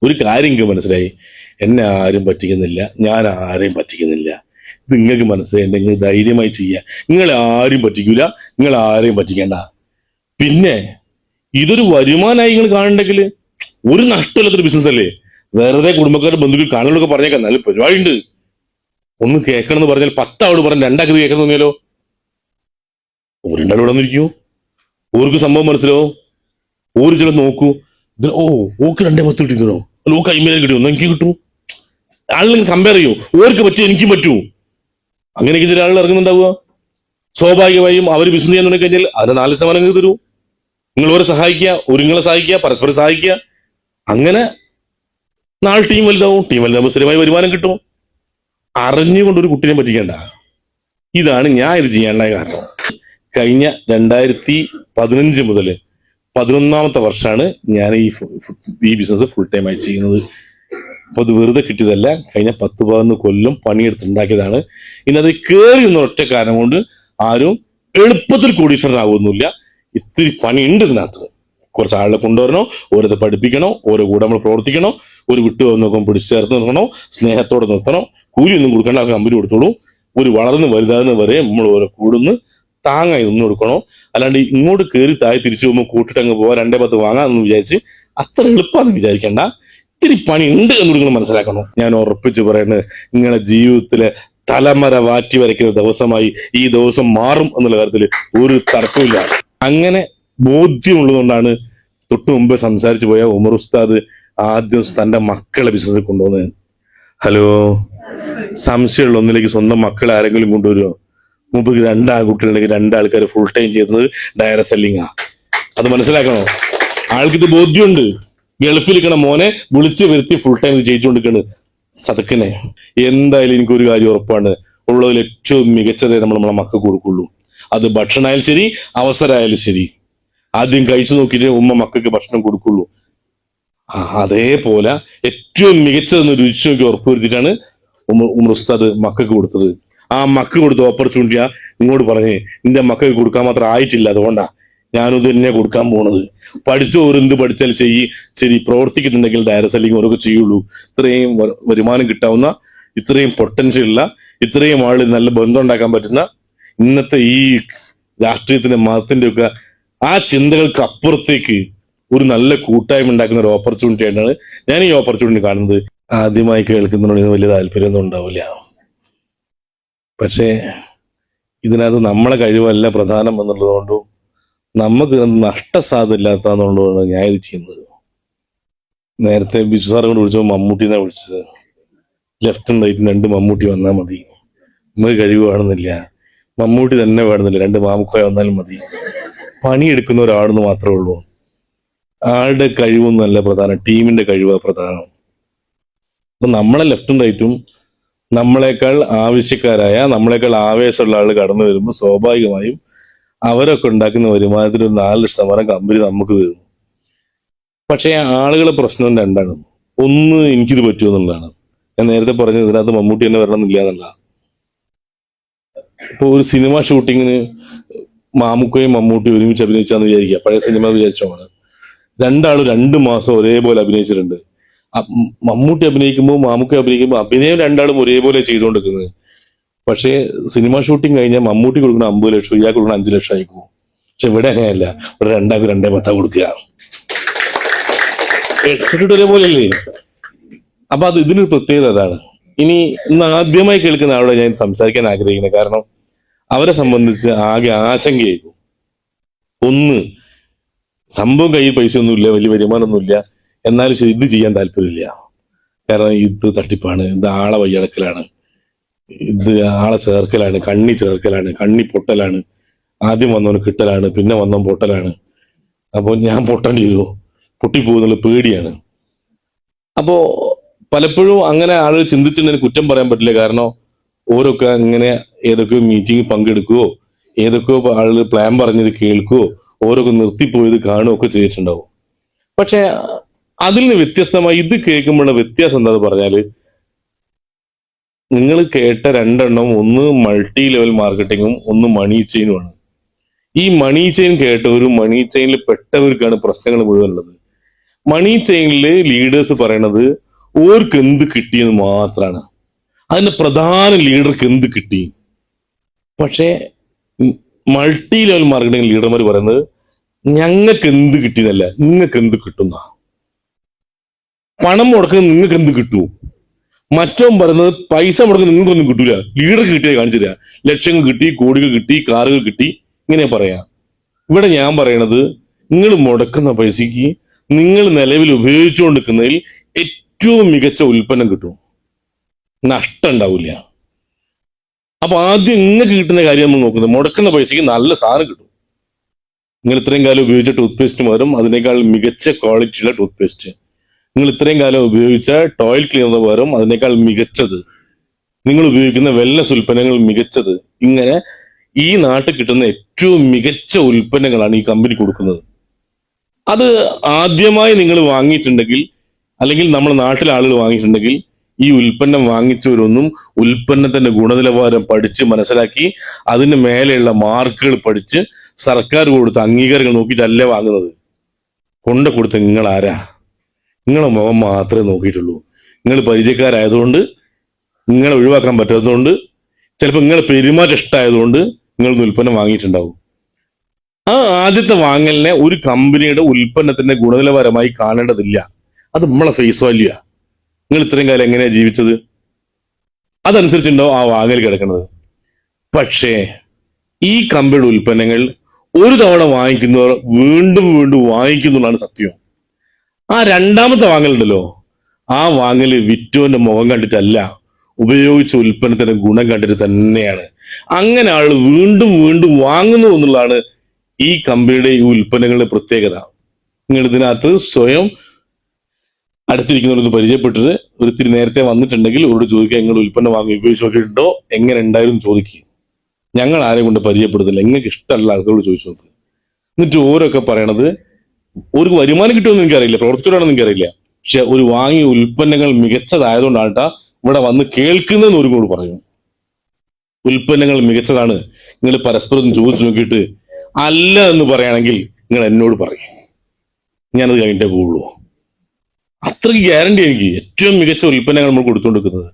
ഒരു കാര്യം എനിക്ക് മനസ്സിലായി, എന്നെ ആരും പറ്റിക്കുന്നില്ല, ഞാൻ ആരെയും പറ്റിക്കുന്നില്ല. ഇത് നിങ്ങൾക്ക് മനസ്സിലായിട്ടുണ്ടെങ്കിൽ ധൈര്യമായി ചെയ്യുക. നിങ്ങൾ ആരും പറ്റിക്കൂല, നിങ്ങൾ ആരെയും പറ്റിക്കേണ്ട. പിന്നെ ഇതൊരു വരുമാനമായി നിങ്ങൾ കാണുന്നുണ്ടെങ്കിൽ ഒരു നഷ്ടമില്ലാത്തൊരു ബിസിനസ് അല്ലേ. വെറുതെ കുടുംബക്കാരുടെ ബന്ധുക്കൾ കാണുകളൊക്കെ പറഞ്ഞേക്കാം, നല്ല പരിപാടി ഉണ്ട്, ഒന്ന് കേൾക്കണം എന്ന് പറഞ്ഞാൽ 10 ആളോട് പറഞ്ഞ് 2 ആൾക്ക് കേൾക്കണം തോന്നിയാലോ. ഒരെണ്ണാൾ ഇവിടെ വന്നിരിക്കൂ, ഓർക്ക് സംഭവം മനസ്സിലാവും, ഓര് ചില നോക്കൂ, ഓ ഓക്ക് 2.10 കിട്ടിയോ, അല്ല ഓക്ക് 50,000 കിട്ടിയോ, എനിക്ക് കിട്ടും. ആളുകൾ കമ്പയർ ചെയ്യൂ, ഓർക്ക് പറ്റും എനിക്കും പറ്റൂ. അങ്ങനെയൊക്കെ ചില ആളുകൾ ഇറങ്ങുന്നുണ്ടാവുക. സ്വാഭാവികമായും അവർ ബിസിനസ് ചെയ്യാൻ തുടങ്ങി കഴിഞ്ഞാൽ അതിന് 4% തരൂ. നിങ്ങൾ ഓരെ സഹായിക്കുക, ഒരു നിങ്ങളെ സഹായിക്കുക, പരസ്പരം സഹായിക്കുക. അങ്ങനെ നാളെ ടീം വലുതാവും. ടീം വലുതാവുമ്പോൾ സ്ഥിരമായി വരുമാനം കിട്ടും. അറിഞ്ഞുകൊണ്ടൊരു കുട്ടീനെ പറ്റിക്കേണ്ട. ഇതാണ് ഞാൻ ഇത് ചെയ്യാനുള്ള കാരണം. കഴിഞ്ഞ 2015 മുതൽ 11ാമത്തെ വർഷമാണ് ഞാൻ ഈ ബിസിനസ് ഫുൾ ടൈം ആയി ചെയ്യുന്നത്. അപ്പൊ അത് വെറുതെ കിട്ടിയതല്ല, കഴിഞ്ഞ 10-11 കൊല്ലം പണിയെടുത്തുണ്ടാക്കിയതാണ്. ഇനി അത് കയറി എന്ന ഒറ്റ കാരണം കൊണ്ട് ആരും എളുപ്പത്തിൽ കോടീശ്വരനാകുന്നില്ല. ഇത്തിരി പണിയുണ്ട് ഇതിനകത്ത്. കുറച്ച് ആളെ കൊണ്ടുവരണോ, ഓരോത് പഠിപ്പിക്കണോ, ഓരോ കൂടെ നമ്മൾ പ്രവർത്തിക്കണോ, ഒരു വിട്ടു നോക്കാൻ പിടിച്ചു ചേർത്ത് നിർത്തണോ, സ്നേഹത്തോടെ നിർത്തണോ, കൂലിയൊന്നും കൊടുക്കേണ്ട, കമ്പനി കൊടുത്തോളൂ. ഒരു വളർന്ന് വലുതാകുന്ന വരെ നമ്മൾ ഓരോ കൂടുന്ന് താങ്ങായി നിന്ന് കൊടുക്കണോ. അല്ലാണ്ട് ഇങ്ങോട്ട് കയറി താഴെ തിരിച്ചു പോകുമ്പോൾ കൂട്ടിട്ട് അങ്ങ് പോവാ 2.10 വാങ്ങാമെന്ന് വിചാരിച്ച് അത്ര എളുപ്പമാണെന്ന് വിചാരിക്കേണ്ട. ഇത്തിരി പണി ഉണ്ട് എന്ന് നിങ്ങൾ മനസ്സിലാക്കണം. ഞാൻ ഉറപ്പിച്ച് പറയുന്നത്, നിങ്ങളുടെ ജീവിതത്തിലെ തലമര വാറ്റി വരയ്ക്കുന്ന ദിവസമായി ഈ ദിവസം മാറും എന്നുള്ള കാര്യത്തിൽ ഒരു തർക്കമില്ല. അങ്ങനെ ബോധ്യമുള്ളതുകൊണ്ടാണ് തൊട്ടു മുമ്പ് സംസാരിച്ചു പോയ ഉമർ ഉസ്താദ് ആദ്യം തന്റെ മക്കളെ ബിസിനസ്സിൽ കൊണ്ടുവന്നത്. ഹലോ, സംശയമുള്ള ഒന്നിലേക്ക് സ്വന്തം മക്കളെ ആരെങ്കിലും കൊണ്ടുവരുമോ? മുമ്പ് 2 ആൺകുട്ടികളുണ്ടെങ്കിൽ 2 ആൾക്കാർ ഫുൾ ടൈം ചെയ്യുന്നത് ഡയറക്റ്റ് സെല്ലിങ്ങാ. അത് മനസ്സിലാക്കണോ? ആൾക്കിത് ബോധ്യമുണ്ട്. ഗൾഫിലിരിക്കണ മോനെ വിളിച്ച് വരുത്തി ഫുൾ ടൈം ഇത് ചെയ്യിച്ചുകൊണ്ടിരിക്കണ് സതക്കനെ. എന്തായാലും എനിക്കൊരു കാര്യം ഉറപ്പാണ്, ഉള്ളതിൽ ഏറ്റവും മികച്ചതേ നമ്മളെ മക്കൾക്ക് കൊടുക്കുള്ളൂ. അത് ഭക്ഷണമായാലും ശരി, അവസരമായാലും ശരി. ആദ്യം കഴിച്ചു നോക്കിയിട്ട് മക്കൾക്ക് ഭക്ഷണം കൊടുക്കുള്ളൂ. അതേപോലെ ഏറ്റവും മികച്ചതെന്ന് രുചിച്ചു നോക്കി ഉറപ്പുവരുത്തിയിട്ടാണ് ഉമർ ഉസ്താദ് മക്കൾക്ക് കൊടുത്തത്. ആ മക്കൾക്ക് കൊടുത്ത ഓപ്പർച്യൂണിറ്റിയാ ഇങ്ങോട്ട് പറഞ്ഞേ, നിന്റെ മക്കൾക്ക് കൊടുക്കാൻ മാത്രം ആയിട്ടില്ല, അതുകൊണ്ടാ ഞാനിത് തന്നെ കൊടുക്കാൻ പോണത്. പഠിച്ചോ, എന്ത് പഠിച്ചാൽ ശരി, പ്രവർത്തിക്കുന്നുണ്ടെങ്കിൽ ഡയറക്റ്റ് സെല്ലിംഗ് ഓരൊക്കെ ചെയ്യുള്ളൂ. ഇത്രയും വരുമാനം കിട്ടാവുന്ന, ഇത്രയും പൊട്ടൻഷ്യൽ ഉള്ള, ഇത്രയും ആള് നല്ല ബന്ധം ഉണ്ടാക്കാൻ പറ്റുന്ന ഇന്നത്തെ ഈ രാഷ്ട്രീയത്തിന്റെ മതത്തിന്റെ ഒക്കെ ആ ചിന്തകൾക്ക് അപ്പുറത്തേക്ക് ഒരു നല്ല കൂട്ടായ്മ ഉണ്ടാക്കുന്ന ഒരു ഓപ്പർച്യൂണിറ്റി ആയിട്ടാണ് ഞാൻ ഈ ഓപ്പർച്യൂണിറ്റി കാണുന്നത്. ആദ്യമായി കേൾക്കുന്നതിനോട് വലിയ താല്പര്യമൊന്നും ഉണ്ടാവില്ല. പക്ഷേ ഇതിനകത്ത് നമ്മളെ കഴിവല്ല പ്രധാനം എന്നുള്ളത് കൊണ്ടും നമുക്ക് നഷ്ടസാധ്യത ഇല്ലാത്തതുകൊണ്ടാണ് ഞാൻ ഇത് ചെയ്യുന്നത്. നേരത്തെ ബിജു സാറെ കൊണ്ട് വിളിച്ചപ്പോൾ മമ്മൂട്ടിനെ വിളിച്ചത്. ലെഫ്റ്റും റൈറ്റും 2 മമ്മൂട്ടി വന്നാൽ മതി. നമുക്ക് കഴിവ് വേണമെന്നില്ല, മമ്മൂട്ടി തന്നെ വേണമെന്നില്ല, 2 മാമുക്കോയ വന്നാലും മതി. പണിയെടുക്കുന്ന ഒരാളെന്ന് മാത്രമേ ഉള്ളൂ. ആളുടെ കഴിവൊന്നുമല്ല പ്രധാനം, ടീമിന്റെ കഴിവാണ് പ്രധാനം. അപ്പൊ നമ്മളെ ലെഫ്റ്റും റൈറ്റും നമ്മളെക്കാൾ ആവശ്യക്കാരായ, നമ്മളെക്കാൾ ആവേശമുള്ള ആൾ കടന്നു വരുമ്പോൾ സ്വാഭാവികമായും അവരൊക്കെ ഉണ്ടാക്കുന്ന വരുമാനത്തിന് ഒരു 4% കമ്പനി നമുക്ക് തരുന്നു. പക്ഷെ ആളുകളെ പ്രശ്നം 2ആണ്. ഒന്ന്, എനിക്കിത് പറ്റുമെന്നുള്ളതാണ്. ഞാൻ നേരത്തെ പറഞ്ഞത് ഇതിനകത്ത് മമ്മൂട്ടി തന്നെ വരണമെന്നില്ല എന്നല്ല. ഇപ്പൊ ഒരു സിനിമ ഷൂട്ടിങ്ങിന് മാമുക്കയും മമ്മൂട്ടി ഒരുമിച്ച് അഭിനയിച്ചാന്ന് വിചാരിക്കുക, പഴയ സിനിമ വിചാരിച്ചോമാണ്. 2 ആളും 2 മാസം ഒരേപോലെ അഭിനയിച്ചിട്ടുണ്ട്. മമ്മൂട്ടി അഭിനയിക്കുമ്പോൾ മാമുക്ക അഭിനയിക്കുമ്പോൾ അഭിനയം 2 ആളും ഒരേപോലെ ചെയ്തുകൊണ്ടിരിക്കുന്നത്. പക്ഷേ സിനിമ ഷൂട്ടിങ് കഴിഞ്ഞാൽ മമ്മൂട്ടി കൊടുക്കുന്ന 50 ലക്ഷം, ഇയാൾക്ക് കൊടുക്കുന്ന 5 ലക്ഷം ആയിക്കും. പക്ഷെ ഇവിടെ അങ്ങനെയല്ല, ഇവിടെ 2 ആൾക്ക് 2.10 കൊടുക്കുക. ഒരേപോലെയല്ലേ? അപ്പൊ ഇതിനൊരു പ്രത്യേകത അതാണ്. ഇനി ഇന്ന് ആദ്യമായി കേൾക്കുന്ന ആളോട് ഞാൻ സംസാരിക്കാൻ ആഗ്രഹിക്കുന്നത്, കാരണം അവരെ സംബന്ധിച്ച് ആകെ ആശങ്കയായിരിക്കും. ഒന്ന്, സംഭവം കയ്യിൽ പൈസ ഒന്നുമില്ല, വലിയ വരുമാനമൊന്നുമില്ല, എന്നാലും ശരി ഇത് ചെയ്യാൻ താല്പര്യമില്ല. കാരണം ഇത് തട്ടിപ്പാണ്, ഇത് ആളെ വയ്യടക്കലാണ്, ഇത് ആളെ ചേർക്കലാണ്, കണ്ണി ചേർക്കലാണ്, കണ്ണി പൊട്ടലാണ്. ആദ്യം വന്നവന് കിട്ടലാണ്, പിന്നെ വന്നവൻ പൊട്ടലാണ്. അപ്പോൾ ഞാൻ പൊട്ടേണ്ടി വരുമോ, പൊട്ടിപ്പോകുന്നുള്ള പേടിയാണ്. അപ്പോ പലപ്പോഴും അങ്ങനെ ആളുകൾ ചിന്തിച്ചിട്ടുണ്ടെങ്കിൽ കുറ്റം പറയാൻ പറ്റില്ല. കാരണം ഓരോക്കെ അങ്ങനെ ഏതൊക്കെയോ മീറ്റിംഗ് പങ്കെടുക്കുകയോ, ഏതൊക്കെയോ ആളുകൾ പ്ലാൻ പറഞ്ഞത് കേൾക്കുകയോ, ഓരോക്കെ നിർത്തിപ്പോയത് കാണുകയോ ഒക്കെ ചെയ്തിട്ടുണ്ടാവും. പക്ഷെ അതിൽ നിന്ന് വ്യത്യസ്തമായി ഇത് കേൾക്കുമ്പോഴുള്ള വ്യത്യാസം എന്താന്ന് പറഞ്ഞാല്, നിങ്ങൾ കേട്ട 2 എണ്ണവും, ഒന്ന് മൾട്ടി ലെവൽ മാർക്കറ്റിങ്ങും ഒന്ന് മണി ചെയിനുമാണ്. ഈ മണി ചെയിൻ കേട്ടവരും മണി ചെയിനിൽ പെട്ടവർക്കാണ് പ്രശ്നങ്ങൾ മുഴുവൻ ഉള്ളത്. മണി ചെയിനില് ലീഡേഴ്സ് പറയണത് ഓർക്ക് എന്ത് കിട്ടിയെന്ന് മാത്രമാണ്. അതിന്റെ പ്രധാന ലീഡർക്ക് എന്ത് കിട്ടി. പക്ഷേ മൾട്ടി ലെവൽ മാർക്കറ്റിംഗ് ലീഡർമാർ പറയുന്നത് ഞങ്ങൾക്ക് എന്ത് കിട്ടിയെന്നല്ല, നിങ്ങൾക്ക് എന്ത് കിട്ടുന്ന. പണം മുടക്കുന്നത് നിങ്ങൾക്ക് എന്ത് കിട്ടൂ. മറ്റവൻ പറയുന്നത് പൈസ മുടക്കുന്നത് നിങ്ങൾക്കൊന്നും കിട്ടൂല, ലീഡർക്ക് കിട്ടിയത് കാണിച്ചില്ല. ലക്ഷങ്ങൾ കിട്ടി, കോടികൾ കിട്ടി, കാറുകൾ കിട്ടി, ഇങ്ങനെ പറയാം. ഇവിടെ ഞാൻ പറയണത് നിങ്ങൾ മുടക്കുന്ന പൈസക്ക് നിങ്ങൾ നിലവിൽ ഉപയോഗിച്ചുകൊണ്ടിരിക്കുന്നതിൽ ഏറ്റവും മികച്ച ഉൽപ്പന്നം കിട്ടും, നഷ്ടം ഉണ്ടാവില്ല. അപ്പൊ ആദ്യം നിങ്ങൾക്ക് കിട്ടുന്ന കാര്യം നമ്മൾ നോക്കുന്നത് മുടക്കുന്ന പൈസക്ക് നല്ല സാധനം കിട്ടും. നിങ്ങൾ ഇത്രയും കാലം ഉപയോഗിച്ച ടൂത്ത് പേസ്റ്റ് പകരം അതിനേക്കാൾ മികച്ച ക്വാളിറ്റിയുള്ള ടൂത്ത് പേസ്റ്റ്, നിങ്ങൾ ഇത്രയും കാലം ഉപയോഗിച്ച ടോയ്ലറ്റ് ക്ലീനർ പകരം അതിനേക്കാൾ മികച്ചത്, നിങ്ങൾ ഉപയോഗിക്കുന്ന വെൽനസ് ഉൽപ്പന്നങ്ങൾ മികച്ചത്, ഇങ്ങനെ ഈ നാട്ടിൽ കിട്ടുന്ന ഏറ്റവും മികച്ച ഉൽപ്പന്നങ്ങളാണ് ഈ കമ്പനി കൊടുക്കുന്നത്. അത് ആദ്യമായി നിങ്ങൾ വാങ്ങിയിട്ടുണ്ടെങ്കിൽ, അല്ലെങ്കിൽ നമ്മുടെ നാട്ടിലെ ആളുകൾ വാങ്ങിയിട്ടുണ്ടെങ്കിൽ, ഈ ഉൽപ്പന്നം വാങ്ങിച്ചവരൊന്നും ഉൽപ്പന്നത്തിന്റെ ഗുണനിലവാരം പഠിച്ച് മനസ്സിലാക്കി അതിന് മേലെയുള്ള മാർക്കുകൾ പഠിച്ച് സർക്കാർ കൊടുത്ത അംഗീകാരങ്ങൾ നോക്കിയിട്ടല്ല വാങ്ങുന്നത്. കൊണ്ട കൊടുത്ത നിങ്ങൾ ആരാ? നിങ്ങളെ മുഖം മാത്രമേ നോക്കിയിട്ടുള്ളൂ. നിങ്ങൾ പരിചയക്കാരായതുകൊണ്ട്, നിങ്ങളെ ഒഴിവാക്കാൻ പറ്റാത്തതുകൊണ്ട്, ചിലപ്പോൾ നിങ്ങളെ പെരുമാറ്റം ഇഷ്ടമായതുകൊണ്ട് നിങ്ങളൊന്ന് ഉൽപ്പന്നം വാങ്ങിയിട്ടുണ്ടാവും. ആ ആദ്യത്തെ വാങ്ങലിനെ ഒരു കമ്പനിയുടെ ഉൽപ്പന്നത്തിന്റെ ഗുണനിലവാരമായി കാണേണ്ടതില്ല. അത് നമ്മളെ ഫേസ് വാല്യൂ. നിങ്ങൾ ഇത്രയും കാലം എങ്ങനെയാ ജീവിച്ചത്, അതനുസരിച്ചുണ്ടാവും ആ വാങ്ങൽ കിടക്കുന്നത്. പക്ഷേ ഈ കമ്പനിയുടെ ഉൽപ്പന്നങ്ങൾ ഒരു തവണ വാങ്ങിക്കുന്നവർ വീണ്ടും വീണ്ടും വാങ്ങിക്കുന്നതാണ് സത്യം. ആ രണ്ടാമത്തെ വാങ്ങലുണ്ടല്ലോ, ആ വാങ്ങല് വിറ്റോന്റെ മുഖം കണ്ടിട്ടല്ല, ഉപയോഗിച്ച ഉൽപ്പന്നത്തിന്റെ ഗുണം കണ്ടിട്ട് തന്നെയാണ്. അങ്ങനെ ആൾ വീണ്ടും വീണ്ടും വാങ്ങുന്നു എന്നുള്ളതാണ് ഈ കമ്പനിയുടെ ഈ ഉൽപ്പന്നങ്ങളുടെ പ്രത്യേകത. നിങ്ങൾ ഇതിനകത്ത് സ്വയം അടുത്തിരിക്കുന്നവരൊന്ന് പരിചയപ്പെട്ടിട്ട് ഒരിത്തിരി നേരത്തെ വന്നിട്ടുണ്ടെങ്കിൽ അവരോട് ചോദിക്കുക, നിങ്ങൾ ഉൽപ്പന്നം വാങ്ങി ഉപയോഗിച്ച് നോക്കിയിട്ടുണ്ടോ, എങ്ങനെ ഉണ്ടായിരുന്നു ചോദിക്കുക. ഞങ്ങൾ ആരെയും കൊണ്ട് പരിചയപ്പെടുത്തില്ല, നിങ്ങൾക്ക് ഇഷ്ടമുള്ള ആൾക്കാരോട് ചോദിച്ചു നോക്ക്. എന്നിട്ട് ഓരോക്കെ പറയണത് ഒരു വരുമാനം കിട്ടുമെന്ന് എനിക്കറിയില്ല, പ്രവർത്തിച്ചോടാണെന്ന് എനിക്കറിയില്ല, പക്ഷെ ഒരു വാങ്ങിയ ഉൽപ്പന്നങ്ങൾ മികച്ചതായതുകൊണ്ടാട്ടാ ഇവിടെ വന്ന് കേൾക്കുന്നതെന്ന് ഒരു കൂടി പറയും. ഉൽപ്പന്നങ്ങൾ മികച്ചതാണ്, നിങ്ങൾ പരസ്പരം ചോദിച്ചു നോക്കിയിട്ട് അല്ല എന്ന് പറയുകയാണെങ്കിൽ നിങ്ങൾ എന്നോട് പറയും, ഞാനത് കഴിഞ്ഞിട്ടേ പോവുള്ളൂ. അത്രയ്ക്ക് ഗ്യാരണ്ടി എനിക്ക്. ഏറ്റവും മികച്ച ഉൽപ്പന്നങ്ങൾ നമ്മൾ കൊടുത്തുകൊണ്ടിരിക്കുന്നത്.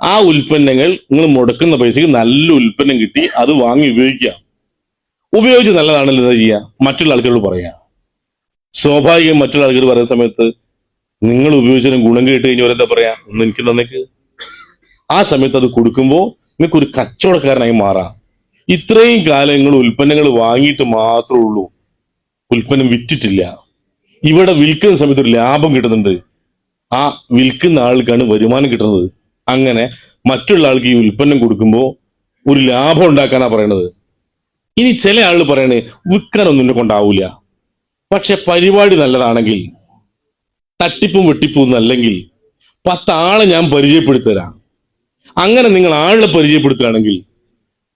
ആ ഉൽപ്പന്നങ്ങൾ നിങ്ങൾ മുടക്കുന്ന പൈസക്ക് നല്ല ഉൽപ്പന്നം കിട്ടി, അത് വാങ്ങി ഉപയോഗിക്കാം. ഉപയോഗിച്ച് നല്ലതാണല്ലോ എന്താ ചെയ്യുക, മറ്റുള്ള ആൾക്കാരോട് പറയാ. സ്വാഭാവികം മറ്റുള്ള ആൾക്കാർ പറയുന്ന സമയത്ത് നിങ്ങൾ ഉപയോഗിച്ചതിന് ഗുണം കേട്ട് കഴിഞ്ഞവരെന്താ പറയാ, ഒന്ന് എനിക്ക് തന്നേക്ക്. ആ സമയത്ത് അത് കൊടുക്കുമ്പോൾ നിങ്ങൾക്ക് ഒരു കച്ചവടക്കാരനായി മാറാം. ഇത്രയും കാലം നിങ്ങൾ ഉൽപ്പന്നങ്ങൾ വാങ്ങിയിട്ട് മാത്രമേ ഉള്ളൂ, ഉൽപ്പന്നം വിറ്റിട്ടില്ല. ഇവിടെ വിൽക്കുന്ന സമയത്ത് ഒരു ലാഭം കിട്ടുന്നുണ്ട്, ആ വിൽക്കുന്ന ആൾക്കാണ് വരുമാനം കിട്ടുന്നത്. അങ്ങനെ മറ്റുള്ള ആൾക്ക് ഈ ഉൽപ്പന്നം കൊടുക്കുമ്പോൾ ഒരു ലാഭം ഉണ്ടാക്കാനാ പറയണത്. ഇനി ചില ആളുകൾ പറയണേ വിൽക്കാനൊന്നും എന്നെ കൊണ്ടാവൂല, പക്ഷെ പരിപാടി നല്ലതാണെങ്കിൽ, തട്ടിപ്പും വെട്ടിപ്പും ഒന്നല്ലെങ്കിൽ 10 ആളെ ഞാൻ പരിചയപ്പെടുത്തരാം. അങ്ങനെ നിങ്ങൾ ആളെ പരിചയപ്പെടുത്തുകയാണെങ്കിൽ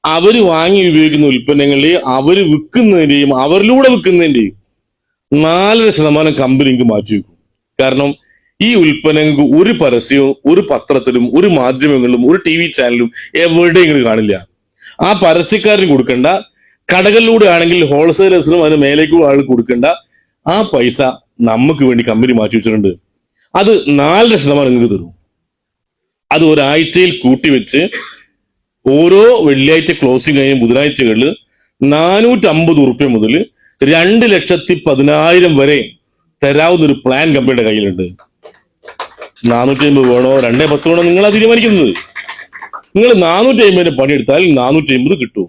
അവര് വാങ്ങി ഉപയോഗിക്കുന്ന ഉൽപ്പന്നങ്ങളിൽ അവര് വിൽക്കുന്നതിന്റെയും അവരിലൂടെ വിൽക്കുന്നതിന്റെയും 4% കമ്പനിക്ക് മാറ്റിവെക്കും. കാരണം ഈ ഉൽപ്പന്നങ്ങൾക്ക് ഒരു പരസ്യവും ഒരു പത്രത്തിലും ഒരു മാധ്യമങ്ങളിലും ഒരു TV ചാനലിലും എവിടെയെങ്കിലും കാണില്ല. ആ പരസ്യക്കാരന് കൊടുക്കേണ്ട, കടകളിലൂടെ ആണെങ്കിൽ ഹോൾസെയിലേഴ്സിനും അതിന് മേലേക്കും ആൾ കൊടുക്കേണ്ട ആ പൈസ നമുക്ക് വേണ്ടി കമ്പനി മാറ്റി വെച്ചിട്ടുണ്ട്. അത് 4% നിങ്ങൾക്ക് തരും. അത് ഒരാഴ്ചയിൽ കൂട്ടിവെച്ച് ഓരോ വെള്ളിയാഴ്ച ക്ലോസിംഗ് കഴിഞ്ഞ ബുധനാഴ്ചകളിൽ 450 ഉറുപ്പ്യ മുതൽ 2,10,000 വരെ തരാവുന്ന ഒരു പ്ലാൻ കമ്പനിയുടെ കയ്യിലുണ്ട്. 450 വേണോ 210 വേണോ നിങ്ങളാ തീരുമാനിക്കുന്നത്. നിങ്ങൾ 450 പണിയെടുത്താൽ 450 കിട്ടും.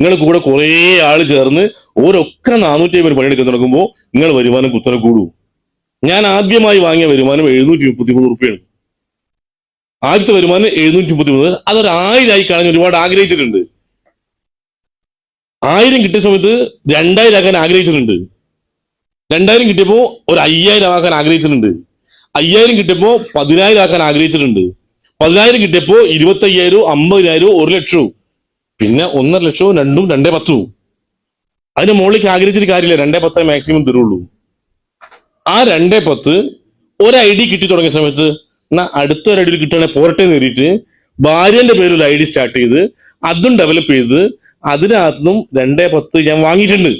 നിങ്ങൾ കൂടെ കുറെ ആള് ചേർന്ന് ഓരൊക്കെ 450 പണിയെടുക്കാൻ തുടങ്ങുമ്പോൾ നിങ്ങൾ വരുമാനം കുത്തനെ കൂടും. ഞാൻ ആദ്യമായി വാങ്ങിയ വരുമാനം 733 ഉറുപ്പ്യാണ്. ആദ്യത്തെ വരുമാനം 733. അതൊരു 1000 ആയി കാണാൻ ഒരുപാട് ആഗ്രഹിച്ചിട്ടുണ്ട്. 1000 കിട്ടിയ സമയത്ത് 2000 ആക്കാൻ ആഗ്രഹിച്ചിട്ടുണ്ട്. 2000 കിട്ടിയപ്പോ ഒരു 5000 ആക്കാൻ ആഗ്രഹിച്ചിട്ടുണ്ട്. 5000 കിട്ടിയപ്പോ 10000 ആക്കാൻ ആഗ്രഹിച്ചിട്ടുണ്ട്. 10000 കിട്ടിയപ്പോ 25,000, 50,000, 1 ലക്ഷവും, പിന്നെ 1.5 ലക്ഷവും 2ഉം 210. അതിന് മുകളിലേക്ക് ആഗ്രഹിച്ചിട്ട് കാര്യമില്ല, 210 മാക്സിമം തരുള്ളൂ. ആ 210 ഒരു ID കിട്ടി തുടങ്ങിയ സമയത്ത് എന്നാ അടുത്തൊരു ID കിട്ടുകയാണെങ്കിൽ പോരട്ടെ നേരിട്ട് ഭാര്യന്റെ പേരിൽ ഒരു ID സ്റ്റാർട്ട് ചെയ്ത് അതും ഡെവലപ്പ് ചെയ്ത് അതിനകത്തുനിന്നും 210 ഞാൻ വാങ്ങിയിട്ടുണ്ട്.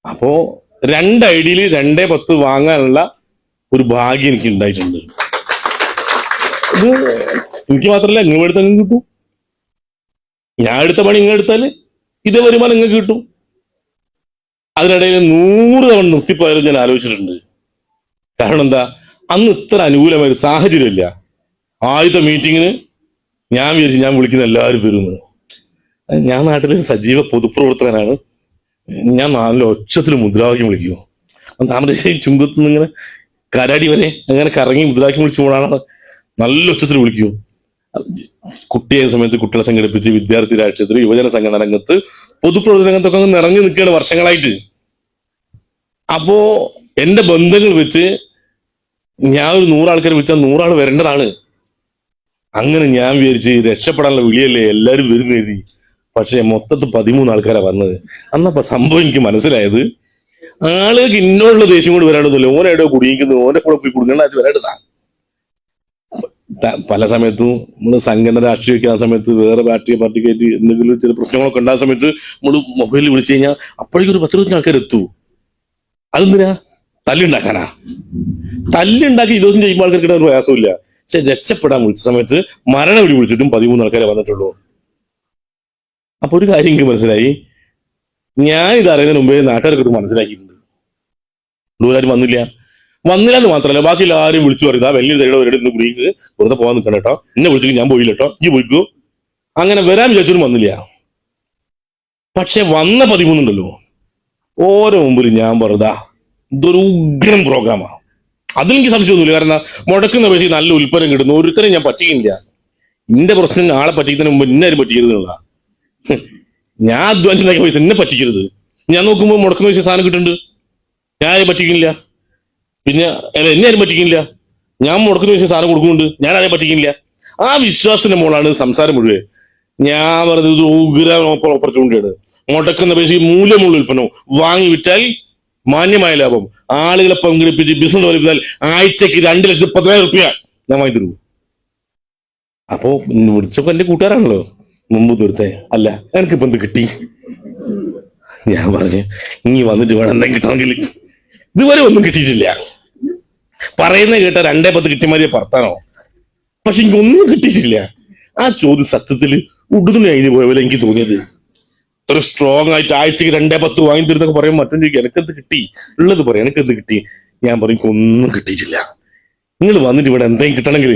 അപ്പോ 2 ഐഡിയിൽ 2-10 വാങ്ങാനുള്ള ഒരു ഭാഗ്യം എനിക്ക് ഉണ്ടായിട്ടുണ്ട്. ഇത് എനിക്ക് മാത്രമല്ല, നിങ്ങൾ എടുത്താൽ നിങ്ങൾക്ക് കിട്ടും. ഞാൻ എടുത്ത പണി നിങ്ങൾ എടുത്താൽ ഇതേ വരുമാനം നിങ്ങൾക്ക് കിട്ടും. അതിനിടയിൽ 100 തവണ നിർത്തിപ്പോയാലും ഞാൻ ആലോചിച്ചിട്ടുണ്ട്. കാരണം എന്താ, അന്ന് ഇത്ര അനുകൂലമായ ഒരു സാഹചര്യമില്ല. ആദ്യത്തെ മീറ്റിങ്ങിന് ഞാൻ വിചാരിച്ചു ഞാൻ വിളിക്കുന്ന എല്ലാവരും വരുന്നത്. ഞാൻ നാട്ടിലെ സജീവ പൊതുപ്രവർത്തകനാണ്. ഞാൻ നല്ല ഒച്ചത്തിൽ മുദ്രാവാക്യം വിളിക്കുമോ, താമരശ്ശേരി ചുങ്കത്ത് നിന്ന് ഇങ്ങനെ കരാടി വരെ അങ്ങനെ കറങ്ങി മുദ്രാവാക്യം വിളിച്ചു പോകാനാണ്. നല്ല ഒച്ചത്തിൽ വിളിക്കൂ. കുട്ടിയായ സമയത്ത് കുട്ടികളെ സംഘടിപ്പിച്ച് വിദ്യാർത്ഥി രാഷ്ട്രീയത്തിൽ, യുവജന സംഘടന രംഗത്ത്, പൊതുപ്രവർത്തന രംഗത്തൊക്കെ അങ്ങ് നിറഞ്ഞു നിൽക്കുകയാണ് വർഷങ്ങളായിട്ട്. അപ്പോ എന്റെ ബന്ധങ്ങൾ വെച്ച് ഞാൻ ഒരു 100 ആൾക്കാരെ വിളിച്ചാൽ 100 ആൾ വരേണ്ടതാണ്. അങ്ങനെ ഞാൻ വിചാരിച്ച് രക്ഷപ്പെടാനുള്ള വിളിയല്ലേ എല്ലാവരും വരുന്ന എഴുതി. പക്ഷെ മൊത്തത്തിൽ 13 ആൾക്കാരാ വന്നത്. അന്നപ്പോ സംഭവം എനിക്ക് മനസ്സിലായത്, ആളുകൾക്ക് ഇന്നോടുള്ള ദേഷ്യം കൊണ്ട് വരാണ്ടതല്ലോ, ഓനെടോ കുടുങ്ങിക്കുന്നത്, ഓന്റെ കൂടെ പോയി കുടുങ്ങേണ്ട വരേണ്ടതാ. പല സമയത്തും നമ്മള് സംഘടന രാഷ്ട്രീയ സമയത്ത് വേറെ രാഷ്ട്രീയ പാർട്ടിക്കായിട്ട് എന്തെങ്കിലും ചില പ്രശ്നങ്ങളൊക്കെ ഉണ്ടാകുന്ന സമയത്ത് നമ്മള് മൊബൈലിൽ വിളിച്ചു കഴിഞ്ഞാൽ അപ്പോഴേക്കും ഒരു 10-20 ആൾക്കാർ എത്തൂ. അതെന്തിനാ? തല്ലുണ്ടാക്കാനാ. തല്ലുണ്ടാക്കി ഇതൊന്നും ചെയ്യുമ്പോൾ ആൾക്കാർക്ക് ഒരു പ്രയാസമില്ല. പക്ഷെ രക്ഷപ്പെടാൻ വിളിച്ച സമയത്ത് മരണവിളി വിളിച്ചിട്ടും 13 ആൾക്കാരെ വന്നിട്ടുള്ളൂ. അപ്പൊ ഒരു കാര്യം എനിക്ക് മനസ്സിലായി, ഞാൻ ഇത് അറിയുന്നതിന് മുമ്പേ നാട്ടുകാർക്ക് ഇത് മനസ്സിലാക്കിയിട്ടുണ്ട്. ആരും വന്നില്ല എന്ന് മാത്രമല്ല, ബാക്കി എല്ലാവരും വിളിച്ചു പറയുക, വലിയ തൈയുടെ ഇന്ന് കുടിക്ക് വെറുതെ പോകാൻ നിൽക്കണം കേട്ടോ, എന്നെ വിളിച്ചിട്ട് ഞാൻ പോയില്ല കേട്ടോ, ഈ പോയിക്കോ. അങ്ങനെ വരാൻ വിചാരിച്ചൊന്നും വന്നില്ല. പക്ഷെ വന്ന 13 ഉണ്ടല്ലോ, ഓരോ മുമ്പിൽ ഞാൻ പറഞ്ഞതാ ഇതൊരു ഉഗ്രം പ്രോഗ്രാമാ. അതിലെനിക്ക് സംശയമൊന്നുമില്ല. കാരണം മുടക്കുന്ന പൈസ നല്ല ഉൽപ്പന്നം കിട്ടുന്നു, ഒരുത്തരം ഞാൻ പറ്റിക്കില്ല. എന്റെ പ്രശ്നം ആളെ പറ്റിക്കുന്നതിന് മുമ്പ് എന്നെ ആരും പറ്റിക്കരുത്. ഞാൻ അധ്വാനിച്ചുണ്ടാക്കിയ പൈസ എന്നെ പറ്റിക്കരുത്. ഞാൻ നോക്കുമ്പോൾ മുടക്കുന്ന പൈസ സാധനം കിട്ടുന്നുണ്ട്, ഞാൻ ആരെയും പറ്റിക്കില്ല. പിന്നെ എന്നെ ആരും പറ്റിക്കില്ല. ഞാൻ മുടക്കുന്ന പൈസ സാധനം കൊടുക്കുന്നുണ്ട്, ഞാൻ ആരെയും പറ്റിക്കില്ല. ആ വിശ്വാസത്തിന്റെ മോളാണ് സംസാരം മുഴുവൻ. ഞാൻ പറഞ്ഞത് ഉഗ്രം ഓപ്പർച്യൂണിറ്റിയാണ്. മുടക്കുന്ന പൈസ മൂല്യമുള്ള ഉൽപ്പന്നവും വാങ്ങി വിറ്റാൽ മാന്യമായ ലാഭം, ആളുകളെ പങ്കെടുപ്പിച്ച് ബിസിനസ് വലിപ്പിച്ചാൽ ആഴ്ചക്ക് 2,10,000 റുപ്യ ഞാൻ വാങ്ങി തരൂ. അപ്പോ വിളിച്ചപ്പോ എന്റെ കൂട്ടുകാരാണല്ലോ മുമ്പ് ദൂരത്തെ. അല്ല എനിക്കിപ്പോ എന്ത് കിട്ടി? ഞാൻ പറഞ്ഞു ഇനി വന്നിട്ട് വേണം എന്തെങ്കിലും കിട്ടണമെങ്കിൽ. ഇതുവരെ ഒന്നും കിട്ടിയിട്ടില്ല. പറയുന്ന കേട്ട 2-10 കിട്ടിമാരിയെ പറത്താനോ? പക്ഷെ എനിക്കൊന്നും കിട്ടിയിട്ടില്ല. ആ ചോദ്യം സത്യത്തിൽ ഉടുതുണി അതിന് പോയ പോലെ എനിക്ക് തോന്നിയത്. ഇത്ര സ്ട്രോങ് ആയിട്ട് ആഴ്ചക്ക് 2-10 വാങ്ങി തരുന്നൊക്കെ പറയും. മറ്റും ചോദിക്കും എനിക്കെന്ത് കിട്ടി, ഉള്ളത് പറയാം എനിക്കെന്ത് കിട്ടി. ഞാൻ പറയും എനിക്കൊന്നും കിട്ടിയിട്ടില്ല. നിങ്ങൾ വന്നിട്ട് ഇവിടെ എന്തെങ്കിലും കിട്ടണമെങ്കിൽ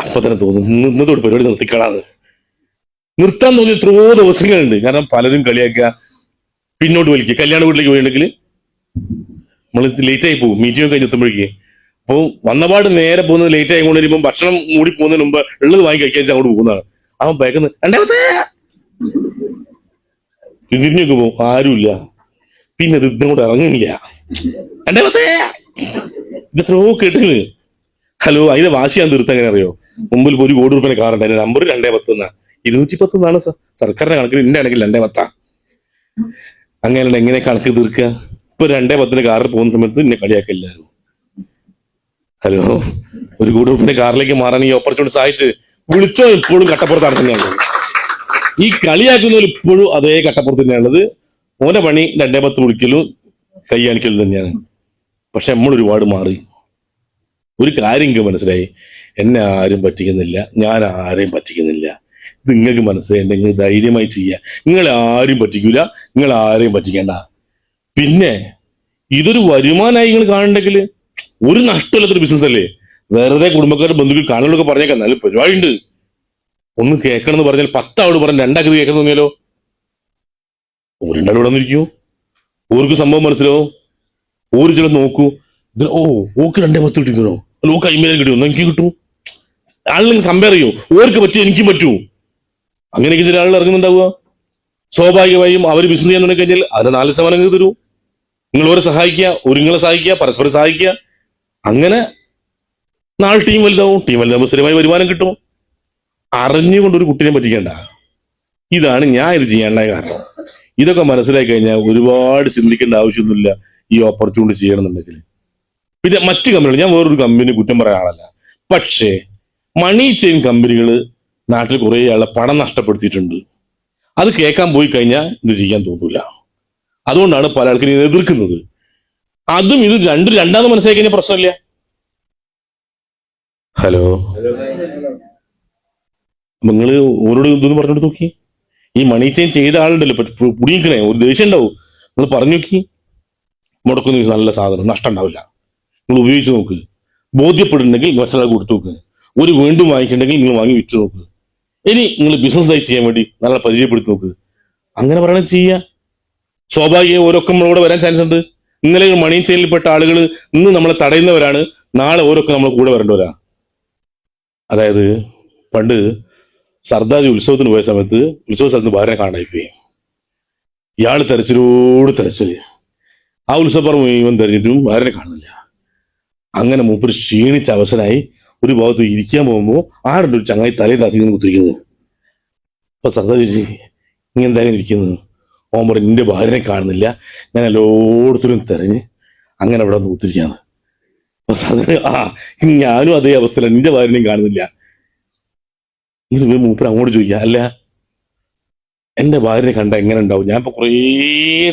അപ്പൊ തന്നെ തോന്നും ഇന്നത്തോട് പരിപാടി നിർത്തിക്കളാന്ന്. നിർത്താൻ തോന്നി എത്രയോ ദിവസങ്ങളുണ്ട്. കാരണം പലരും കളിയാക്കുക, പിന്നോട്ട് വലിക്കുക. കല്യാണ വീട്ടിലേക്ക് പോയിട്ടുണ്ടെങ്കിൽ നമ്മൾ ലേറ്റ് ആയി പോകും, മീറ്റിംഗ് കഴിഞ്ഞ് എത്തുമ്പോഴേക്ക്. അപ്പോൾ വന്നപാട് നേരെ പോകുന്നത് ലേറ്റ് ആയി കൊണ്ട് വരുമ്പോൾ ഭക്ഷണം മൂടി പോകുന്നതിന് മുമ്പ് ഉള്ളത് വാങ്ങി കഴിക്കാൻ അങ്ങോട്ട് പോകുന്നതാണ്. അവൻ ബാക്കിന്ന് 2 തിരിഞ്ഞൊക്കെ പോകും, ആരുമില്ല. പിന്നെ ഇത് ഇതും ഇറങ്ങില്ല. 2 ഇതെത്രയോ കേട്ടില്ല. ഹലോ, അതിന്റെ വാശി ഞാൻ തീർത്ത് എങ്ങനെ അറിയോ? മുമ്പിൽ 1 കോടി രൂപ കാറുണ്ട്, അതിന്റെ നമ്പർ 210 എന്നാ. 210 എന്നാണ് സർക്കാരിന്റെ കണക്കിൽ. എന്റെ ആണെങ്കിൽ 210. അങ്ങനെയാണ് എങ്ങനെ കണക്ക് തീർക്കുക? ഇപ്പൊ 210 കാറിൽ പോകുന്ന സമയത്ത് എന്നെ കളിയാക്കുക എല്ലാവരും. ഹലോ, 1 കോടി രൂപ കാറിലേക്ക് മാറാൻ ഈ ഓപ്പർച്യൂണിറ്റി സഹായിച്ച് വിളിച്ചോ. ഇപ്പോഴും കട്ടപ്പുറത്താണ് തന്നെയാണ്. ഈ കളിയാക്കുന്നവർ ഇപ്പോഴും അതേ കട്ടപ്പുറത്ത് തന്നെയാണുള്ളത്. ഓന്റെ പണി 210 വിളിക്കലും കൈയാണിക്കലും തന്നെയാണ്. പക്ഷെ നമ്മൾ ഒരുപാട് മാറി. ഒരു കാര്യം എനിക്ക് മനസ്സിലായി, എന്നെ ആരും പറ്റിക്കുന്നില്ല, ഞാൻ ആരെയും പറ്റിക്കുന്നില്ല. ഇത് നിങ്ങൾക്ക് മനസ്സിലായിട്ടുണ്ടെങ്കിൽ ധൈര്യമായി ചെയ്യുക. നിങ്ങളെ ആരും പറ്റിക്കൂല, നിങ്ങൾ ആരെയും പറ്റിക്കേണ്ട. പിന്നെ ഇതൊരു വരുമാനമായി നിങ്ങൾ കാണുന്നുണ്ടെങ്കിൽ ഒരു നഷ്ടമില്ലാത്തൊരു ബിസിനസ് അല്ലേ. വെറുതെ കുടുംബക്കാരുടെ ബന്ധുക്കൾ കാണുന്നതൊക്കെ പറഞ്ഞേക്കാം, നല്ല പരിപാടി ഉണ്ട്. ഒന്ന് കേൾക്കണം എന്ന് പറഞ്ഞാൽ 10 ആളോട് പറഞ്ഞ് 2 ആൾക്ക് കേൾക്കണം തോന്നിയാലോ? 2 ആൾ ഇവിടെ വന്നിരിക്കൂ, ഓർക്ക് സംഭവം മനസ്സിലാവും. ഓര് ചില നോക്കൂ, ഓക്ക് 2-10 കിട്ടിയോ, അല്ല ഓക്ക് 50,000 കിട്ടിയോ, എനിക്ക് കിട്ടും. ആളുകൾ കമ്പയർ ചെയ്യൂ, ഓർക്ക് പറ്റി എനിക്കും പറ്റൂ. അങ്ങനെയൊക്കെ ചില ആളുകൾ ഇറങ്ങുന്നുണ്ടാവുക. സ്വാഭാവികമായും അവർ ബിസിനസ് ചെയ്യാൻ തുടങ്ങി കഴിഞ്ഞാൽ അത് 4% തരൂ. നിങ്ങൾ ഓരെ സഹായിക്കുക, ഒരു നിങ്ങളെ സഹായിക്കുക, പരസ്പരം സഹായിക്കുക. അങ്ങനെ നാളെ ടീം വലുതാവും. ടീം വലുതാവുമ്പോൾ സ്ഥിരമായി വരുമാനം കിട്ടും. അറിഞ്ഞുകൊണ്ടൊരു കുട്ടീനെ പറ്റിക്കേണ്ട. ഇതാണ് ഞാൻ ഇത് ചെയ്യാനുള്ള കാരണം. ഇതൊക്കെ മനസ്സിലാക്കി കഴിഞ്ഞാൽ ഒരുപാട് ചിന്തിക്കേണ്ട ആവശ്യമൊന്നുമില്ല ഈ ഓപ്പർച്യൂണിറ്റി ചെയ്യണമെന്നുണ്ടെങ്കിൽ. പിന്നെ മറ്റു കമ്പനികൾ, ഞാൻ വേറൊരു കമ്പനി കുറ്റം പറയാൻ ആളല്ല, പക്ഷേ മണി ചെയിൻ കമ്പനികൾ നാട്ടിൽ കുറേ ആളെ പണം നഷ്ടപ്പെടുത്തിയിട്ടുണ്ട്. അത് കേൾക്കാൻ പോയി കഴിഞ്ഞാൽ ഇത് ചെയ്യാൻ തോന്നൂല. അതുകൊണ്ടാണ് പല ആൾക്കാരും ഇതിനെ എതിർക്കുന്നത്. അതും ഇത് രണ്ടാമത് മനസ്സിലാക്കി കഴിഞ്ഞാൽ പ്രശ്നമില്ല. ഹലോ, നിങ്ങള് ഓരോട് ഇതൊന്ന് പറഞ്ഞോട്ട് നോക്കി. ഈ മണി ചെയിൻ ചെയ്ത ആളുണ്ടല്ലോ പുടിയിക്കണേ, ഒരു ദേഷ്യം ഉണ്ടാവും. നിങ്ങൾ പറഞ്ഞു നോക്കി, മുടക്കുന്ന നല്ല സാധനം, നഷ്ടം ഉണ്ടാവില്ല. നിങ്ങൾ ഉപയോഗിച്ച് നോക്ക്. ബോധ്യപ്പെടുന്നുണ്ടെങ്കിൽ മറ്റൊരാൾക്ക് കൊടുത്തു നോക്ക്. ഒരു വീണ്ടും വാങ്ങിക്കണ്ടെങ്കിൽ നിങ്ങൾ വാങ്ങി വിറ്റ് നോക്ക്. ഇനി നിങ്ങൾ ബിസിനസ്സായി ചെയ്യാൻ വേണ്ടി നല്ല പരിചയപ്പെടുത്തി നോക്ക്. അങ്ങനെ പറയണത് ചെയ്യുക. സ്വാഭാവികം ഓരോക്കെ നമ്മളോട് വരാൻ ചാൻസ് ഉണ്ട്. ഇന്നലെ മണി ചെയിനിൽപ്പെട്ട ആളുകൾ ഇന്ന് നമ്മളെ തടയുന്നവരാണ്, നാളെ ഓരോക്കെ നമ്മളെ കൂടെ വരേണ്ടവരാ. അതായത് പണ്ട് സർദാജി ഉത്സവത്തിന് പോയ സമയത്ത് ഉത്സവ സ്ഥലത്ത് ഭാര്യനെ കാണായിപ്പോയി. ഇയാൾ തെരച്ചിലോട് തെരച്ചില്. ആ ഉത്സവപ്പറമ്പ് മുഴുവൻ തെരഞ്ഞിട്ടും ഭാര്യനെ കാണുന്നില്ല. അങ്ങനെ മൂപ്പര് ക്ഷീണിച്ച അവസരമായി ഒരു ഭാഗത്ത് ഇരിക്കാൻ പോകുമ്പോൾ ആരുടെ ഒരു ചങ്ങായി തലയിൽ താത്തി കുത്തിരിക്കുന്നത്. അപ്പൊ സർദാജി ഇങ്ങനെ എന്തായാലും ഇരിക്കുന്നത്? ഓൻ പറയും, നിന്റെ ഭാര്യനെ കാണുന്നില്ല, ഞാൻ എല്ലായിടത്തിലും തെരഞ്ഞ് അങ്ങനെ അവിടെ നിന്ന് കുത്തിരിക്കാന്ന്. അപ്പൊ സർദാജി, ഞാനും അതേ അവസ്ഥയിലാണ്, നിന്റെ ഭാര്യനെയും കാണുന്നില്ല. ഇത് മൂപ്പര് അങ്ങോട്ട് ചോദിക്കുക, അല്ല എന്റെ ഭാര്യനെ കണ്ട എങ്ങനെ ഉണ്ടാവും? ഞാൻ ഇപ്പൊ കുറേ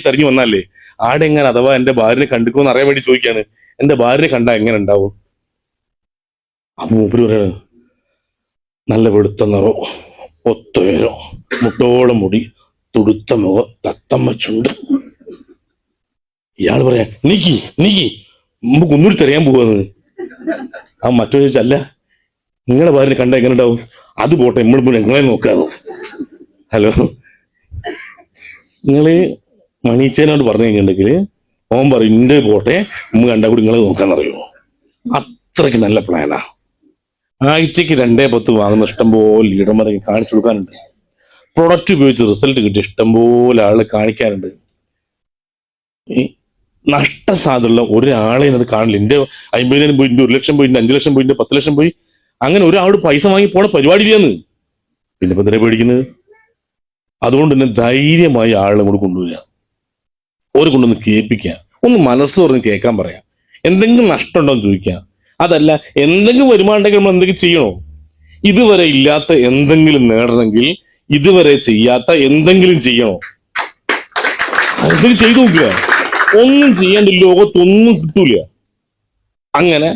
തെരഞ്ഞു വന്നല്ലേ, ആടെ എങ്ങനെ അഥവാ എന്റെ ഭാര്യനെ കണ്ടിക്കോന്ന് അറിയാൻ വേണ്ടി ചോദിക്കാണ്. എന്റെ ഭാര്യനെ കണ്ട എങ്ങനെ ഉണ്ടാവും? അപ്പൊ മൂപ്പര് പറയാണ്, നല്ല വെളുത്ത നിറോ, ഒത്തുയരോ, മുട്ടോളം മുടി, തുടുത്ത മുഖം, തത്തമ്മ ചുണ്ട്. ഇയാൾ പറയാ, നീക്കി നമുക്ക് ഒന്നുകൂടി തെരയാൻ പോവാന്ന്. ആ മറ്റോ ചോദിച്ചല്ല, നിങ്ങളെ ഭാര്യനെ കണ്ട എങ്ങനെ ഉണ്ടാവും? അത് പോട്ടെ, നമ്മളിപ്പോ ഞങ്ങളെ നോക്കാന്ന്. ഹലോ, നിങ്ങള് മണീച്ചേനോട് പറഞ്ഞു കഴിഞ്ഞിട്ടുണ്ടെങ്കിൽ ഓൻ പറയും, ഇന്റെ പോട്ടെ, നമ്മൾ കണ്ടാൽ കൂടി നിങ്ങളെ നോക്കാന്നറിയോ? അത്രയ്ക്ക് നല്ല പ്ലാനാ. ആഴ്ചക്ക് 2-10 വാങ്ങുന്ന ഇഷ്ടംപോലെ ലീഡർമാരെ കാണിച്ചു കൊടുക്കാനുണ്ട്. പ്രൊഡക്റ്റ് ഉപയോഗിച്ച് റിസൾട്ട് കിട്ടിയ ഇഷ്ടംപോലെ ആളെ കാണിക്കാനുണ്ട്. ഈ നഷ്ടസാധ്യതയുള്ള ഒരാളെ അത് കാണില്ല. എന്റെ 50,000 പോയി, 1 ലക്ഷം പോയി, 5 ലക്ഷം പോയി, 10 ലക്ഷം പോയി, അങ്ങനെ ഒരാളോട് പൈസ വാങ്ങി പോണ പരിപാടി ഇല്ലാന്ന്. പിന്നെ ഇപ്പൊ എന്തിനാ പേടിക്കുന്നത്? അതുകൊണ്ട് തന്നെ ധൈര്യമായി ആളെ കൂടെ കൊണ്ടുവരിക, ഓരെ കൊണ്ടൊന്ന് കേൾപ്പിക്കുക, ഒന്ന് മനസ്സ് തുറന്ന് കേൾക്കാൻ പറയാം. എന്തെങ്കിലും നഷ്ടം ഉണ്ടോ എന്ന് ചോദിക്കുക. അതല്ല, എന്തെങ്കിലും വരുമാനം ഉണ്ടെങ്കിൽ നമ്മൾ എന്തെങ്കിലും ചെയ്യണോ? ഇതുവരെ ഇല്ലാത്ത എന്തെങ്കിലും നേടണമെങ്കിൽ ഇതുവരെ ചെയ്യാത്ത എന്തെങ്കിലും ചെയ്യണോ? എന്തെങ്കിലും ചെയ്തു നോക്കുക. ഒന്നും ചെയ്യാണ്ട് ലോകത്തൊന്നും കിട്ടൂല. അങ്ങനെ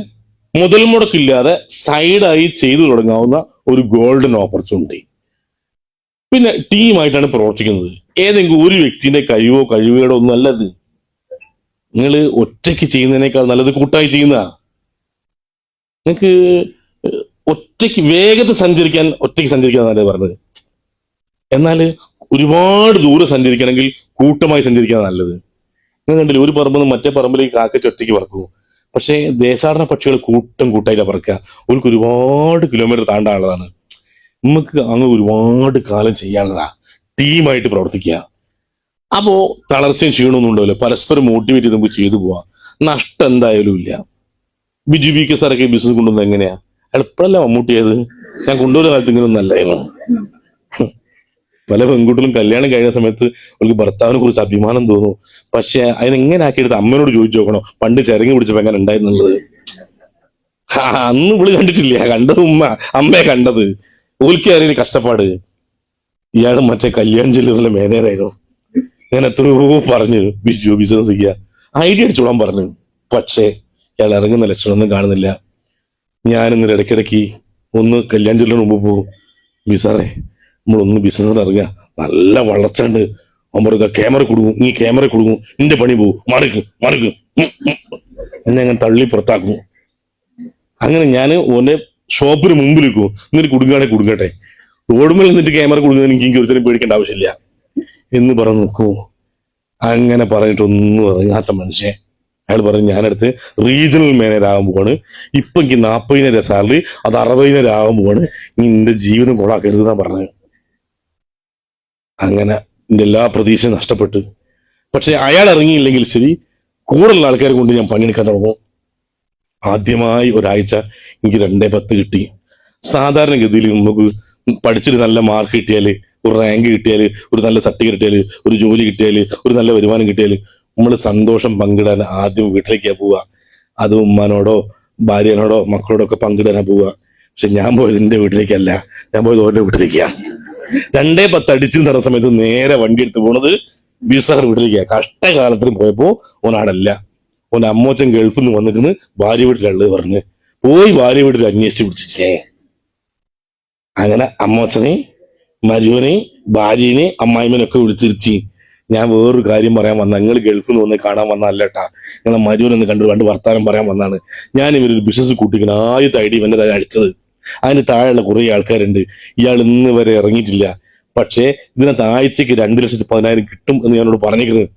മുതൽ മുടക്കില്ലാതെ സൈഡായി ചെയ്തു തുടങ്ങാവുന്ന ഒരു ഗോൾഡൻ ഓപ്പർച്യൂണിറ്റി. പിന്നെ ടീമായിട്ടാണ് പ്രവർത്തിക്കുന്നത്. ഏതെങ്കിലും ഒരു വ്യക്തിന്റെ കഴിവുകേടോ ഒന്നും അല്ലത്. നിങ്ങൾ ഒറ്റയ്ക്ക് ചെയ്യുന്നതിനേക്കാൾ നല്ലത് കൂട്ടായി ചെയ്യുന്ന. നിങ്ങൾക്ക് ഒറ്റയ്ക്ക് വേഗത്തിൽ സഞ്ചരിക്കാൻ ഒറ്റയ്ക്ക് സഞ്ചരിക്കാന്നല്ലേ പറഞ്ഞത്. എന്നാൽ ഒരുപാട് ദൂരം സഞ്ചരിക്കണമെങ്കിൽ കൂട്ടമായി സഞ്ചരിക്കാൻ നല്ലത്. നിങ്ങൾ കണ്ടില്ലേ, ഒരു പറമ്പിൽ നിന്ന് മറ്റേ പറമ്പിലേക്ക് കാക്കച്ച് ഒറ്റയ്ക്ക് പറക്കും. പക്ഷേ ദേശാടന പക്ഷികൾ കൂട്ടായിട്ടാണ് പറക്കുക. അവർക്ക് ഒരുപാട് കിലോമീറ്റർ താണ്ടാനുള്ളതാണ്. നമുക്ക് അങ്ങ് ഒരുപാട് കാലം ചെയ്യാനുള്ളതാ. ടീമായിട്ട് പ്രവർത്തിക്കുക. അപ്പോ തളർച്ചയും ക്ഷീണമൊന്നും ഉണ്ടാവില്ല. പരസ്പരം മോട്ടിവേറ്റ് ചെയ്ത് നമുക്ക് ചെയ്തു പോവാം. നഷ്ടം എന്തായാലും ഇല്ല. ബിജു ബി കെ സാറൊക്കെ ബിസിനസ് കൊണ്ടുവന്നത് എങ്ങനെയാ? എളുപ്പമല്ല മമ്മൂട്ടിയത്. ഞാൻ കൊണ്ടുവരുന്ന കാലത്ത് ഇങ്ങനെ നല്ലായിരുന്നു. പല പെൺകുട്ടികളും കല്യാണം കഴിഞ്ഞ സമയത്ത് അവർക്ക് ഭർത്താവിനെ കുറിച്ച് അഭിമാനം തോന്നും. പക്ഷെ അതിനെങ്ങനെ ആക്കിയെടുത്ത് അമ്മയോട് ചോദിച്ചു നോക്കണോ, പണ്ട് ചിരങ്ങി പിടിച്ചപ്പോ എങ്ങനെ ഉണ്ടായിരുന്നുള്ളത്? അന്ന് ഇവള് കണ്ടിട്ടില്ല, കണ്ടത് അമ്മയെ കണ്ടത്. ഓൽക്കായിരുന്നു കഷ്ടപ്പാട്. ഇയാള് മറ്റേ കല്യാൺ ജ്വല്ലറിലെ മാനേജറായിരുന്നു. ഞാൻ എത്രയോ പറഞ്ഞു ബിജു ബിസിനസ് ചെയ്യുക, ഐഡിയ അടിച്ചോളാൻ പറഞ്ഞു. പക്ഷേ ഇയാൾ ഇറങ്ങുന്ന ലക്ഷണമൊന്നും കാണുന്നില്ല. ഞാനിന്നൊരു ഇടയ്ക്കിടയ്ക്ക് ഒന്ന് കല്യാൺ ജ്വല്ലറിന് മുമ്പ് പോകും. ബിസാറേ, നമ്മളൊന്ന് ബിസിനസ്സിന് ഇറങ്ങുക, നല്ല വളർച്ചയുണ്ട്. അവൻ പറയുക, ക്യാമറ കൊടുക്കും, നീ ക്യാമറ കൊടുക്കും, നിന്റെ പണി പോകും, മറിക്കും എന്നെ അങ്ങനെ തള്ളി പുറത്താക്കും. അങ്ങനെ ഞാൻ ഓന്റെ ഷോപ്പിന് മുമ്പിൽ വെക്കും, എന്നിട്ട് കൊടുക്കട്ടെ, റോഡുമേൽ നിന്നിട്ട് ക്യാമറ കൊടുക്കുന്നതിന് എനിക്ക് ഒരുത്തരം പേടിക്കേണ്ട ആവശ്യമില്ല എന്ന് പറഞ്ഞു നോക്കൂ. അങ്ങനെ പറഞ്ഞിട്ടൊന്നും ഇറങ്ങാത്ത മനുഷ്യൻ. അയാൾ പറഞ്ഞു, ഞാനടുത്ത് റീജിയണൽ മാനേജർ ആകാൻ പോവാണ്, ഇപ്പൊ എനിക്ക് 40,000 സാലറി, അത് 60,000 ആകാൻ പോവാണ്, നീ നിന്റെ ജീവിതം കൊള്ളാക്കരുതെന്നാ പറഞ്ഞത്. അങ്ങനെ എന്റെ എല്ലാ പ്രതീക്ഷയും നഷ്ടപ്പെട്ടു. പക്ഷെ അയാൾ ഇറങ്ങിയില്ലെങ്കിൽ ശരി, കൂടുതലുള്ള ആൾക്കാരെ കൊണ്ട് ഞാൻ പണിയെടുക്കാൻ തുടങ്ങും. ആദ്യമായി ഒരാഴ്ച എനിക്ക് 2-10 കിട്ടി. സാധാരണഗതിയിൽ നമുക്ക് പഠിച്ചിട്ട് നല്ല മാർക്ക് കിട്ടിയാല്, ഒരു റാങ്ക് കിട്ടിയാല്, ഒരു നല്ല സർട്ടിഫിക്കറ്റ് കിട്ടിയാല്, ഒരു ജോലി കിട്ടിയാല്, ഒരു നല്ല വരുമാനം കിട്ടിയാല് നമ്മൾ സന്തോഷം പങ്കിടാൻ ആദ്യം വീട്ടിലേക്കാ പോവുക. അത് ഉമ്മാനോടോ ഭാര്യനോടോ മക്കളോടോ ഒക്കെ പങ്കിടാനാ പോവുക. പക്ഷെ ഞാൻ പോയത് എന്റെ വീട്ടിലേക്കല്ല, ഞാൻ പോയത് ഓരുടെ വീട്ടിലേക്കാ. 2-10 അടിച്ചു നടന്ന സമയത്ത് നേരെ വണ്ടി എടുത്ത് പോണത് ബിസാർ വീട്ടിലേക്ക് കഷ്ടകാലത്തിന് പോയപ്പോ ഓനാടല്ല, ഓൻ അമ്മോച്ചൻ ഗൾഫിൽ നിന്ന് വന്നിട്ട് ഭാര്യ വീട്ടിലുള്ളത് പറഞ്ഞ് പോയി ഭാര്യ വീട്ടിൽ അന്വേഷിച്ച് പിടിച്ചേ. അങ്ങനെ അമ്മോച്ചനെ, മരുവനെ, ഭാര്യനെ, അമ്മായിമനൊക്കെ വിളിച്ചിരിച്ച് ഞാൻ വേറൊരു കാര്യം പറയാൻ വന്ന, നിങ്ങൾ ഗൾഫിൽ നിന്ന് വന്ന് കാണാൻ വന്നല്ലേട്ടാ, നിങ്ങളെ മരുവനൊന്ന് കണ്ടു രണ്ട് വർത്താനം പറയാൻ വന്നാണ്. ഞാൻ ഇവരൊരു ബിസിനസ് കൂട്ടിക്കുന്ന ആദ്യത്തെ ഐഡിയ ഇവന്റെ അടിച്ചത്. അതിന് താഴെയുള്ള കുറെ ആൾക്കാരുണ്ട്, ഇയാൾ ഇന്ന് വരെ ഇറങ്ങിയിട്ടില്ല. പക്ഷേ ഇതിനകത്ത് ആഴ്ചക്ക് 2,10,000 കിട്ടും എന്ന് ഞാനോട് പറഞ്ഞിരിക്കുന്നത്.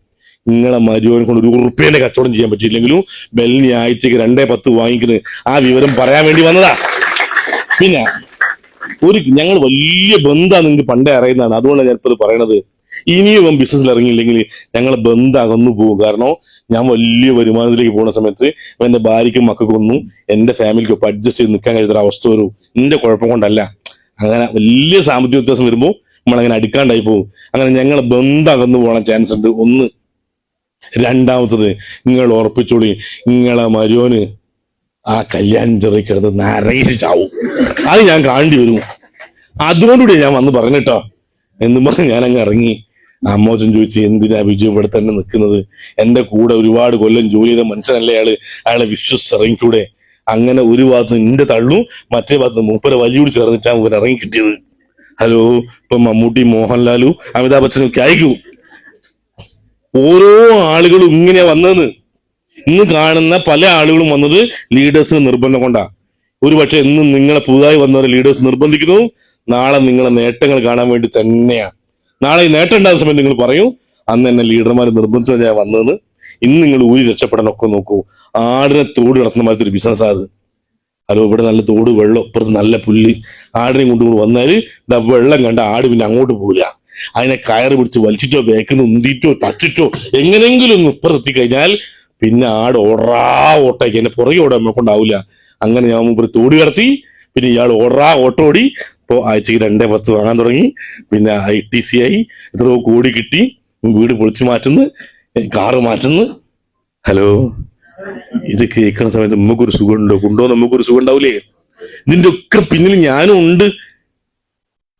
നിങ്ങളെ മരുവനെ കൊണ്ട് 1 ഉറുപ്പ്യേന്റെ കച്ചവടം ചെയ്യാൻ പറ്റിയില്ലെങ്കിലും ബെല്ലിന് ആഴ്ചക്ക് 2,10 വാങ്ങിക്കുന്നത് ആ വിവരം പറയാൻ വേണ്ടി വന്നതാ. പിന്നെ ഞങ്ങൾ വലിയ ബന്ധാന്ന് നിങ്ങൾക്ക് പണ്ടേ അറിയുന്നതാണ്, അതുകൊണ്ടാണ് ഞാനിപ്പോ പറയണത്. ഇനിയും ബിസിനസ്സിൽ ഇറങ്ങിയില്ലെങ്കിൽ ഞങ്ങളെ ബന്ധം അകന്നു പോകും. കാരണം ഞാൻ വലിയ വരുമാനത്തിലേക്ക് പോകുന്ന സമയത്ത് എന്റെ ഭാര്യയ്ക്കും മക്കൾക്കൊന്നും എന്റെ ഫാമിലിക്കൊപ്പം അഡ്ജസ്റ്റ് ചെയ്ത് നിൽക്കാൻ കഴിയുന്ന അവസ്ഥ വരും. എന്റെ കുഴപ്പം കൊണ്ടല്ല, അങ്ങനെ വലിയ സാമ്പത്തിക വ്യത്യാസം വരുമ്പോൾ നമ്മളങ്ങനെ അടുക്കാണ്ടായി പോകും. അങ്ങനെ ഞങ്ങളെ ബന്ധം അകന്നു പോകാൻ ചാൻസ് ഉണ്ട്. ഒന്ന്. രണ്ടാമത്തത്, നിങ്ങൾ ഉറപ്പിച്ചോളി, നിങ്ങളെ മരുവന് ആ കല്യാണം ചെറിയ കിടന്ന് നരയിച്ച് ചാവും. അത് ഞാൻ കാണേണ്ടി വരും. അതുകൊണ്ടുകൂടി ഞാൻ വന്ന് പറഞ്ഞിട്ടോ എന്നും പറഞ്ഞ് ഞാൻ അങ്ങ് ഇറങ്ങി. അമ്മോച്ചൻ ചോദിച്ചു, എന്തിനാ ബിജു ഇവിടെ തന്നെ നിൽക്കുന്നത്? എന്റെ കൂടെ ഒരുപാട് കൊല്ലം ജോലി ചെയ്ത മനുഷ്യനല്ലേ അയാളെ വിശ്വസിച്ചിറങ്ങിക്കൂടെ? അങ്ങനെ ഒരു ഭാഗത്ത് നിന്റെ തള്ളും, മറ്റേ ഭാഗത്ത് മൂപ്പരെ വലിയൂടി ചേർന്നിട്ടാണ് ഇവർ ഇറങ്ങി കിട്ടിയത്. ഹലോ, ഇപ്പൊ മമ്മൂട്ടി, മോഹൻലാലും, അമിതാഭ് ബച്ചനും ഒക്കെ അയക്കൂ. ഓരോ ആളുകളും ഇങ്ങനെയാ വന്നത്. ഇന്ന് കാണുന്ന പല ആളുകളും വന്നത് ലീഡേഴ്സിന് നിർബന്ധം കൊണ്ടാ. ഒരു പക്ഷെ ഇന്നും നിങ്ങളെ പുതുതായി വന്നവരെ ലീഡേഴ്സ് നിർബന്ധിക്കുന്നു, നാളെ നിങ്ങളെ നേട്ടങ്ങൾ കാണാൻ വേണ്ടി തന്നെയാ. നാളെ ഈ നേട്ടം ഉണ്ടാകുന്ന സമയത്ത് നിങ്ങൾ പറയും, അന്ന് എന്നെ ലീഡർമാർ നിർബന്ധിച്ചാൽ ഞാൻ വന്നതെന്ന്. ഇന്ന് നിങ്ങൾ ഊരി രക്ഷപ്പെടാനൊക്കെ നോക്കൂ. ആടിനെ തോട് കിടത്തുന്ന മാതിരി ഒരു ബിസിനസ് അത്. ഹലോ, ഇവിടെ നല്ല തോട്, വെള്ളം, ഇപ്പുറത്ത് നല്ല പുല്ല്. ആടിനെയും കൊണ്ടുകൊണ്ട് വന്നാല് വെള്ളം കണ്ട ആട് പിന്നെ അങ്ങോട്ട് പോവില്ല. അതിനെ കയറ് പിടിച്ച് വലിച്ചിട്ടോ ബേക്കിന്ന് ഉന്തിയിട്ടോ തച്ചിട്ടോ എങ്ങനെങ്കിലും ഒന്ന് ഇപ്പുറത്തി കഴിഞ്ഞാൽ പിന്നെ ആട് ഓട്ടാക്കി എന്നെ പുറകെ ഓടാൻ നമ്മളെ കൊണ്ടാവില്ല. അങ്ങനെ ഞാൻ മുമ്പ് തോടി കടത്തി, പിന്നെ ഇയാൾ ഓട്ടോടി. ഇപ്പോ ആഴ്ചക്ക് 2,10 വാങ്ങാൻ തുടങ്ങി. പിന്നെ ITC ആയി, എത്രയോ കോടി കിട്ടി, വീട് പൊളിച്ചു മാറ്റുന്നു, കാറ് മാറ്റുന്നു. ഹലോ, ഇത് കേൾക്കുന്ന സമയത്ത് നമുക്കൊരു സുഖം ഉണ്ടോ? കൊണ്ടോ നമുക്കൊരു സുഖം ഉണ്ടാവൂലേ? ഇതിന്റെ ഒക്കെ പിന്നിൽ ഞാനും ഉണ്ട്.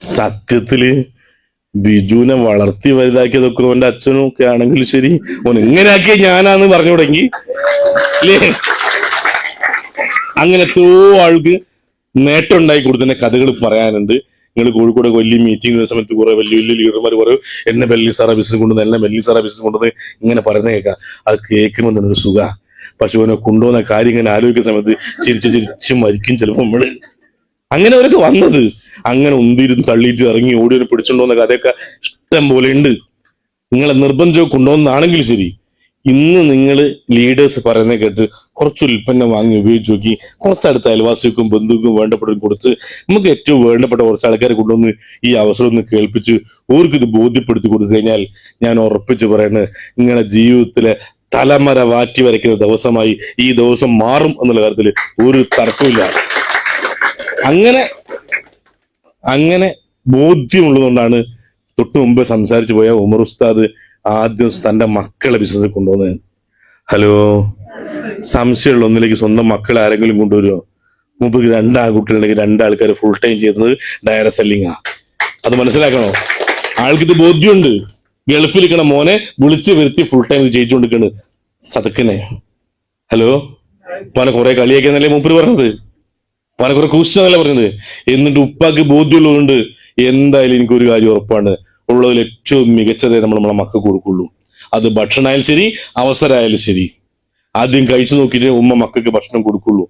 സത്യത്തില് ബിജുവിനെ വളർത്തി വലുതാക്കിയതൊക്കെ ഓന്റെ അച്ഛനും ഒക്കെ ആണെങ്കിലും ശരി, ഓൻ എങ്ങനെയാക്കിയ ഞാനാന്ന് പറഞ്ഞു തുടങ്ങി അല്ലേ? അങ്ങനെ എത്രയോ ആൾക്ക് നേട്ടം ഉണ്ടായി കൊടുത്തതിന്റെ കഥകൾ പറയാനുണ്ട്. നിങ്ങൾ കോഴിക്കോട് വലിയ മീറ്റിംഗ് സമയത്ത് കുറെ വലിയ വലിയ ലീഡർമാർ പറയും, എന്നെ ബെല്ലി സാറാ ബിസിനസ് കൊണ്ടുവന്ന്, എന്നെ ബെല്ലി സാറാ ബിസിനസ് കൊണ്ടുവന്ന്, ഇങ്ങനെ പറയുന്ന കേൾക്കാം. അത് കേൾക്കുമ്പോൾ തന്നെ ഒരു സുഖ. പക്ഷെ അവനെ കൊണ്ടുപോകുന്ന കാര്യം ഇങ്ങനെ ആലോചിക്കുന്ന സമയത്ത് ചിരിച്ച് മരിക്കും ചിലപ്പോൾ നമ്മള്. അങ്ങനെ അവരൊക്കെ വന്നത്, അങ്ങനെ ഉന്തിരുന്ന് തള്ളിയിട്ട് ഇറങ്ങി ഓടിയൊരു പിടിച്ചുകൊണ്ടുവന്ന കഥയൊക്കെ ഇഷ്ടം പോലെ ഉണ്ട്. നിങ്ങളെ നിർബന്ധം കൊണ്ടുവന്നാണെങ്കിൽ ശരി, ഇന്ന് നിങ്ങൾ ലീഡേഴ്സ് പറയുന്നത് കേട്ട് കുറച്ച് ഉൽപ്പന്നം വാങ്ങി ഉപയോഗിച്ച് നോക്കി, കുറച്ചടുത്ത അയൽവാസിക്കും ബന്ധുക്കും വേണ്ടപ്പെട്ടവരും കൊടുത്ത് നമുക്ക് ഏറ്റവും വേണ്ടപ്പെട്ട കുറച്ച് ആൾക്കാരെ കൊണ്ടുവന്ന് ഈ അവസരം ഒന്ന് കേൾപ്പിച്ച് ഓർക്ക് ഇത് ബോധ്യപ്പെടുത്തി കൊടുത്തു കഴിഞ്ഞാൽ ഞാൻ ഉറപ്പിച്ച് പറയുന്നത്, നിങ്ങളുടെ ജീവിതത്തിലെ തലമര വാറ്റി വരയ്ക്കുന്ന ദിവസമായി ഈ ദിവസം മാറും എന്നുള്ള കാര്യത്തിൽ ഒരു തർക്കമില്ല. അങ്ങനെ ബോധ്യമുള്ളതുകൊണ്ടാണ് തൊട്ടു മുമ്പ് സംസാരിച്ചു പോയ ഉമർ ഉസ്താദ് ആദ്യം തന്റെ മക്കളെ ബിസിനസ്സിൽ കൊണ്ടുവന്നത്. ഹലോ, സംശയമുള്ള ഒന്നിലേക്ക് സ്വന്തം മക്കളെ ആരെങ്കിലും കൊണ്ടുവരുമോ? മുമ്പ് 2 ആൺകുട്ടികളുണ്ടെങ്കിൽ 2 ആൾക്കാർ ഫുൾ ടൈം ചെയ്യുന്നത് ഡയറക്ട് സെല്ലിങ്ങാ. അത് മനസ്സിലാക്കണോ? ആൾക്കിത് ബോധ്യമുണ്ട്. ഗൾഫിലിരിക്കണ മോനെ വിളിച്ച് വരുത്തി ഫുൾ ടൈം ഇത് ചെയ്യിച്ചുകൊണ്ടിരിക്കണ് സതക്കനെ. ഹലോ, പല കുറെ കളിയാക്കിയെന്നല്ലേ മൂപ്പര് പറഞ്ഞത്, പല കുറെ കൂശിച്ചെന്നല്ലേ പറഞ്ഞത്. എന്നിട്ട് ഉപ്പാക്ക് ബോധ്യമുള്ളതുകൊണ്ട് എന്തായാലും എനിക്കൊരു കാര്യം ഉറപ്പാണ്, ഉള്ളതിൽ ഏറ്റവും മികച്ചതേ നമ്മളെ മക്കൾക്ക് കൊടുക്കുള്ളൂ. അത് ഭക്ഷണമായാലും ശരി, അവസരമായാലും ശരി, ആദ്യം കഴിച്ചു നോക്കിയിട്ട് ഉമ്മ മക്കൾക്ക് ഭക്ഷണം കൊടുക്കുള്ളൂ.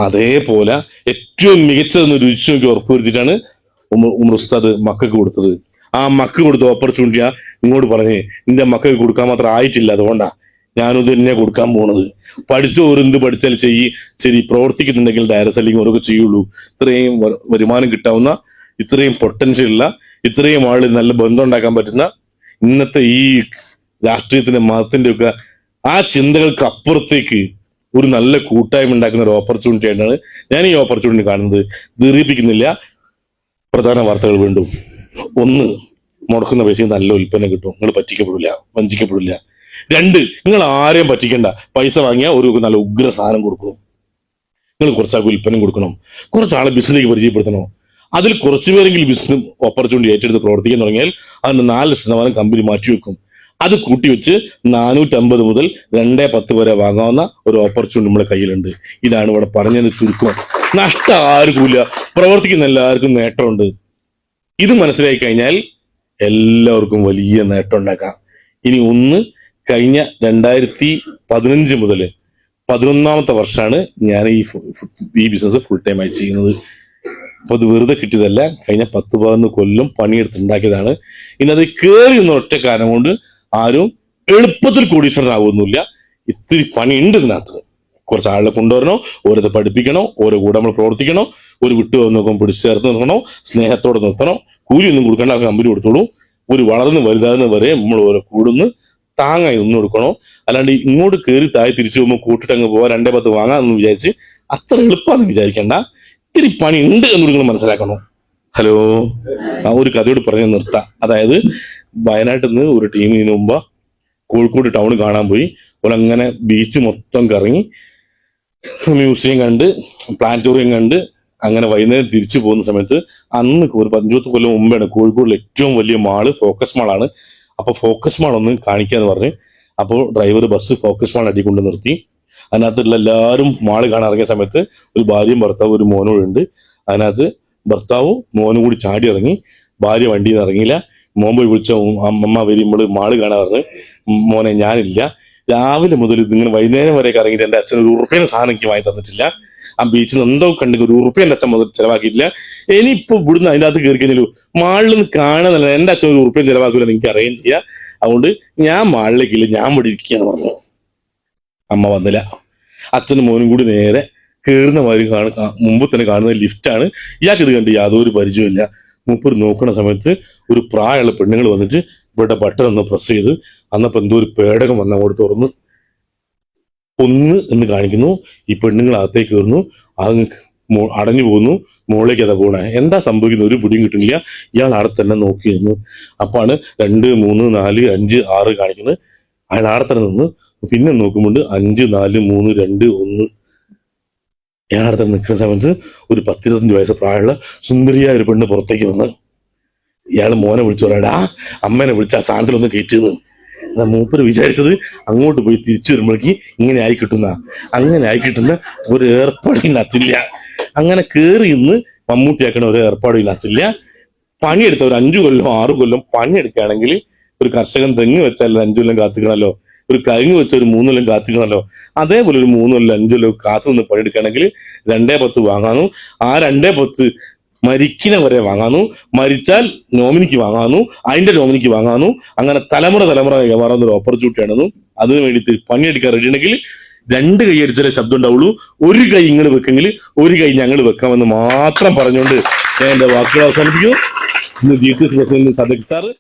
അതേപോലെ ഏറ്റവും മികച്ചതെന്ന് രുചിച്ചു നോക്കി ഉറപ്പുവരുത്തിയിട്ടാണ് ഉമർ ഉസ്താദ് മക്കൾക്ക് കൊടുത്തത്. ആ മക്ക് കൊടുത്ത ഓപ്പർച്യൂണിറ്റിയാ ഇങ്ങോട്ട് പറഞ്ഞേ, നിന്റെ മക്കൾക്ക് കൊടുക്കാൻ മാത്രം ആയിട്ടില്ല, അതുകൊണ്ടാ ഞാനും ഇത് തന്നെ കൊടുക്കാൻ പോണത്. എന്ത് പഠിച്ചാൽ ശരി, പ്രവർത്തിക്കുന്നുണ്ടെങ്കിൽ ഡയറക്ട് സെല്ലിംഗ് ഓരൊക്കെ ചെയ്യുള്ളൂ. ഇത്രയും വരുമാനം കിട്ടാവുന്ന, ഇത്രയും പൊട്ടൻഷ്യൽ ഉള്ള, ഇത്രയും ആള് നല്ല ബന്ധം ഉണ്ടാക്കാൻ പറ്റുന്ന ഇന്നത്തെ ഈ രാഷ്ട്രീയത്തിന്റെ മതത്തിന്റെ ഒക്കെ ആ ചിന്തകൾക്ക് അപ്പുറത്തേക്ക് ഒരു നല്ല കൂട്ടായ്മ ഉണ്ടാക്കുന്ന ഒരു ഓപ്പർച്യൂണിറ്റി ആയിട്ടാണ് ഞാൻ ഈ ഓപ്പർച്യൂണിറ്റി കാണുന്നത്. ദീർഘിപ്പിക്കുന്നില്ല, പ്രധാന വാർത്തകൾ വീണ്ടും. 1, മുടക്കുന്ന പൈസ നല്ല ഉൽപ്പന്നം കിട്ടും, നിങ്ങൾ പറ്റിക്കപ്പെടില്ല, വഞ്ചിക്കപ്പെടില്ല. 2, നിങ്ങൾ ആരെയും പറ്റിക്കണ്ട. പൈസ വാങ്ങിയാൽ ഒരു നല്ല ഉഗ്ര സാധനം കൊടുക്കണം. നിങ്ങൾ കുറച്ചാൾക്ക് ഉൽപ്പന്നം കൊടുക്കണം, കുറച്ചാളെ ബിസിനസ്സിലേക്ക് പരിചയപ്പെടുത്തണം. അതിൽ കുറച്ചുപേരെങ്കിലും ബിസിനസ് ഓപ്പർച്യൂണിറ്റി ഏറ്റെടുത്ത് പ്രവർത്തിക്കാൻ തുടങ്ങിയാൽ അതിന് 4% കമ്പനി മാറ്റിവെക്കും. അത് കൂട്ടിവെച്ച് 450 മുതൽ 210 വരെ വാങ്ങാവുന്ന ഒരു ഓപ്പർച്യൂണിറ്റി നമ്മുടെ കയ്യിലുണ്ട്. ഇതാണ് ഇവിടെ പറഞ്ഞതിന് ചുരുക്കം. നഷ്ടം ആർക്കുമില്ല, പ്രവർത്തിക്കുന്ന എല്ലാവർക്കും നേട്ടമുണ്ട്. ഇത് മനസ്സിലാക്കി കഴിഞ്ഞാൽ എല്ലാവർക്കും വലിയ നേട്ടം ഉണ്ടാക്കാം. ഇനി കഴിഞ്ഞ 2015 മുതൽ 11ാമത്തെ വർഷമാണ് ഞാൻ ഈ ബിസിനസ് ഫുൾ ടൈം ആയി ചെയ്യുന്നത്. അപ്പൊ അത് വെറുതെ കിട്ടിയതല്ല, കഴിഞ്ഞ 10-11 കൊല്ലം പണിയെടുത്തുണ്ടാക്കിയതാണ്. ഇനി അത് കയറി എന്ന ഒറ്റ കാരണം കൊണ്ട് ആരും എളുപ്പത്തിൽ കോടീശ്വരനാകുന്നില്ല. ഇത്തിരി പണിയുണ്ട് ഇതിനകത്ത്. കുറച്ച് ആളെ കൊണ്ടുവരണോ, ഓരോരുത്തർ പഠിപ്പിക്കണോ, ഓരോ കൂടെ നമ്മൾ പ്രവർത്തിക്കണോ, ഒരു വിട്ടു നോക്കുമ്പോൾ പിടിച്ചു ചേർത്ത് നിർത്തണോ, സ്നേഹത്തോടെ നിർത്തണോ, കൂലിയൊന്നും കൊടുക്കേണ്ട ആ കമ്പനി കൊടുത്തോളൂ. ഒരു വളർന്ന് വലുതാകുന്ന വരെ നമ്മൾ ഓരോ കൂടുന്ന് താങ്ങായി നിന്ന് കൊടുക്കണോ. അല്ലാണ്ട് ഇങ്ങോട്ട് കയറി താഴെ തിരിച്ചു പോകുമ്പോൾ കൂട്ടിട്ട് അങ്ങ് പോവാ 210 വാങ്ങാമെന്ന് വിചാരിച്ച് അത്ര എളുപ്പമാണെന്ന് വിചാരിക്കേണ്ട. ഇത്തിരി പണി ഉണ്ട് എന്ന് നിങ്ങൾ മനസ്സിലാക്കണോ. ഹലോ, ആ ഒരു കഥയോട് പറഞ്ഞ് നിർത്താം. അതായത് വയനാട്ടിൽ നിന്ന് ഒരു ടീം ഇതിനു മുമ്പ് കോഴിക്കോട് ടൗൺ കാണാൻ പോയി. അങ്ങനെ ബീച്ച് മൊത്തം കറങ്ങി, മ്യൂസിയം കണ്ട്, പ്ലാനറ്റോറിയം കണ്ട്, അങ്ങനെ വൈകുന്നേരം തിരിച്ചു പോകുന്ന സമയത്ത് അന്ന് ഒരു 15 കൊല്ലം മുമ്പാണ് കോഴിക്കോടിൽ ഏറ്റവും വലിയ മാള് ഫോക്കസ് മാളാണ്. അപ്പൊ ഫോക്കസ് മാൾ ഒന്ന് കാണിക്കാന്ന് പറഞ്ഞ് അപ്പോൾ ഡ്രൈവർ ബസ് ഫോക്കസ് മാൾ അടി കൊണ്ട് നിർത്തി. അതിനകത്തുള്ള എല്ലാവരും മാള് കാണാൻ ഇറങ്ങിയ സമയത്ത് ഒരു ഭാര്യയും ഭർത്താവും ഒരു മോനും ഉണ്ട്. അതിനകത്ത് ഭർത്താവും മോനും കൂടി ചാടി ഇറങ്ങി. ഭാര്യ വണ്ടിയിൽ നിന്ന് ഇറങ്ങിയില്ല. മോൻ പോയി വിളിച്ച അമ്മ വരുമ്പോൾ മാള് കാണാൻ പറഞ്ഞ്, മോനെ ഞാനില്ല, രാവിലെ മുതൽ ഇതിങ്ങനെ വൈകുന്നേരം വരെയൊക്കെ ഇറങ്ങിയിട്ട് എൻ്റെ അച്ഛൻ 1 ഉറുപ്പ്യയുടെ സാധനം എനിക്ക് വാങ്ങി തന്നിട്ടില്ല. ആ ബീച്ചിൽ നിന്ന് എന്തോ കണ്ടെങ്കിൽ 1 ഉറുപ്പ്യ എൻ്റെ അച്ഛൻ മുതൽ ചിലവാക്കിയിട്ടില്ല. ഇനിയിപ്പോ ഇവിടുന്ന് അതിൻ്റെ അകത്ത് കയറി കഴിഞ്ഞാലും മാളിൽ നിന്ന് കാണുന്നില്ല, എൻ്റെ അച്ഛൻ 1 ഉറുപ്പ്യ ചിലവാക്കില്ല, എനിക്ക് അറിയുകയും ചെയ്യാം. അതുകൊണ്ട് ഞാൻ മാളിലേക്കില്ല, ഞാൻ ഇവിടെ ഇരിക്കുകയെന്ന് പറഞ്ഞു. അമ്മ വന്നില്ല. അച്ഛനും മോനും കൂടി നേരെ കയറുന്ന മാതിരി മുമ്പ് തന്നെ കാണുന്ന ലിഫ്റ്റാണ്. ഇയാൾക്ക് ഇത് കണ്ട് യാതൊരു പരിചയമില്ല. മൂപ്പർ നോക്കുന്ന സമയത്ത് ഒരു പ്രായമുള്ള പെണ്ണുങ്ങൾ വന്നിട്ട് ഇവിടെ ബട്ടൺ ഒന്ന് പ്രസ് ചെയ്ത് അന്നപ്പോ എന്തോ ഒരു പേടകം വന്ന് അങ്ങോട്ട് തുറന്ന് 1 എന്ന് കാണിക്കുന്നു. ഈ പെണ്ണുങ്ങൾ അകത്തേക്ക് കയറുന്നു. അത് അടഞ്ഞു പോകുന്നു. മുകളിലേക്ക് അതാ പോണേ. എന്താ സംഭവിക്കുന്നത് ഒരു പിടിയും കിട്ടുന്നില്ല. ഇയാൾ അവിടെ തന്നെ നോക്കി നിന്നു. അപ്പാണ് 2, 3, 4, 5, 6 കാണിക്കുന്നത്. അയാൾ അവിടെ തന്നെ നിന്ന് പിന്നെ നോക്കുമ്പോൾ 5, 4, 3, 2, 1. ഇയാൾ അവിടെ തന്നെ നിൽക്കുന്ന സമയത്ത് ഒരു 10-25 വയസ്സ് പ്രായമുള്ള സുന്ദരിയായ ഒരു പെണ്ണ് പുറത്തേക്ക് വന്ന് ഇയാൾ മോനെ വിളിച്ചു പറയാടാ, അമ്മേനെ വിളിച്ച ആ സാധനത്തിലൊന്ന് കയറ്റിന്ന്. എന്നാ മൂപ്പര് വിചാരിച്ചത് അങ്ങോട്ട് പോയി തിരിച്ചു വരുമ്പോഴേക്ക് ഇങ്ങനെ ആയി കിട്ടുന്ന ഒരു ഏർപ്പാട് ഇന്നത്തില്ല. അങ്ങനെ കയറി ഇന്ന് മമ്മൂട്ടിയാക്കണ ഒരു ഏർപ്പാട് ഇന്നത്തില്ല. പണിയെടുത്ത ഒരു 5 കൊല്ലം 6 കൊല്ലം പണിയെടുക്കുകയാണെങ്കിൽ ഒരു കർഷകൻ തെങ്ങ് വെച്ചാൽ 5 കൊല്ലം കാത്തിക്കണമല്ലോ, ഒരു കഴുങ്ങ് വെച്ച ഒരു 3 കൊല്ലം കാത്തിക്കണമല്ലോ. അതേപോലെ ഒരു 3 കൊല്ലം 5 കൊല്ലം കാത്തു നിന്ന് പണിയെടുക്കുകയാണെങ്കിൽ 210 വാങ്ങാന്നു. ആ 210 മരിക്കുന്ന വരെ വാങ്ങാന്നു. മരിച്ചാൽ നോമിനിക്ക് വാങ്ങാന്നു, അതിന്റെ നോമിനിക്ക് വാങ്ങാന്നു. അങ്ങനെ തലമുറ മാറുന്ന ഒരു ഓപ്പർച്യൂണിറ്റി ആണെന്നും അതിനു വേണ്ടിയിട്ട് പണിയെടുക്കാൻ റെഡി ഉണ്ടെങ്കിൽ 2 കൈ അടിച്ചാലേ ശബ്ദം ഉണ്ടാവുള്ളൂ. 1 കൈ ഇങ്ങൾ വെക്കെങ്കിൽ 1 കൈ ഞങ്ങൾ വെക്കാമെന്ന് മാത്രം പറഞ്ഞുകൊണ്ട് ഞാൻ എന്റെ വാക്കുകൾ അവസാനിപ്പിക്കുന്നു. ഇന്ന് GTS പ്രസിഡന്റ് സദക് സാറ്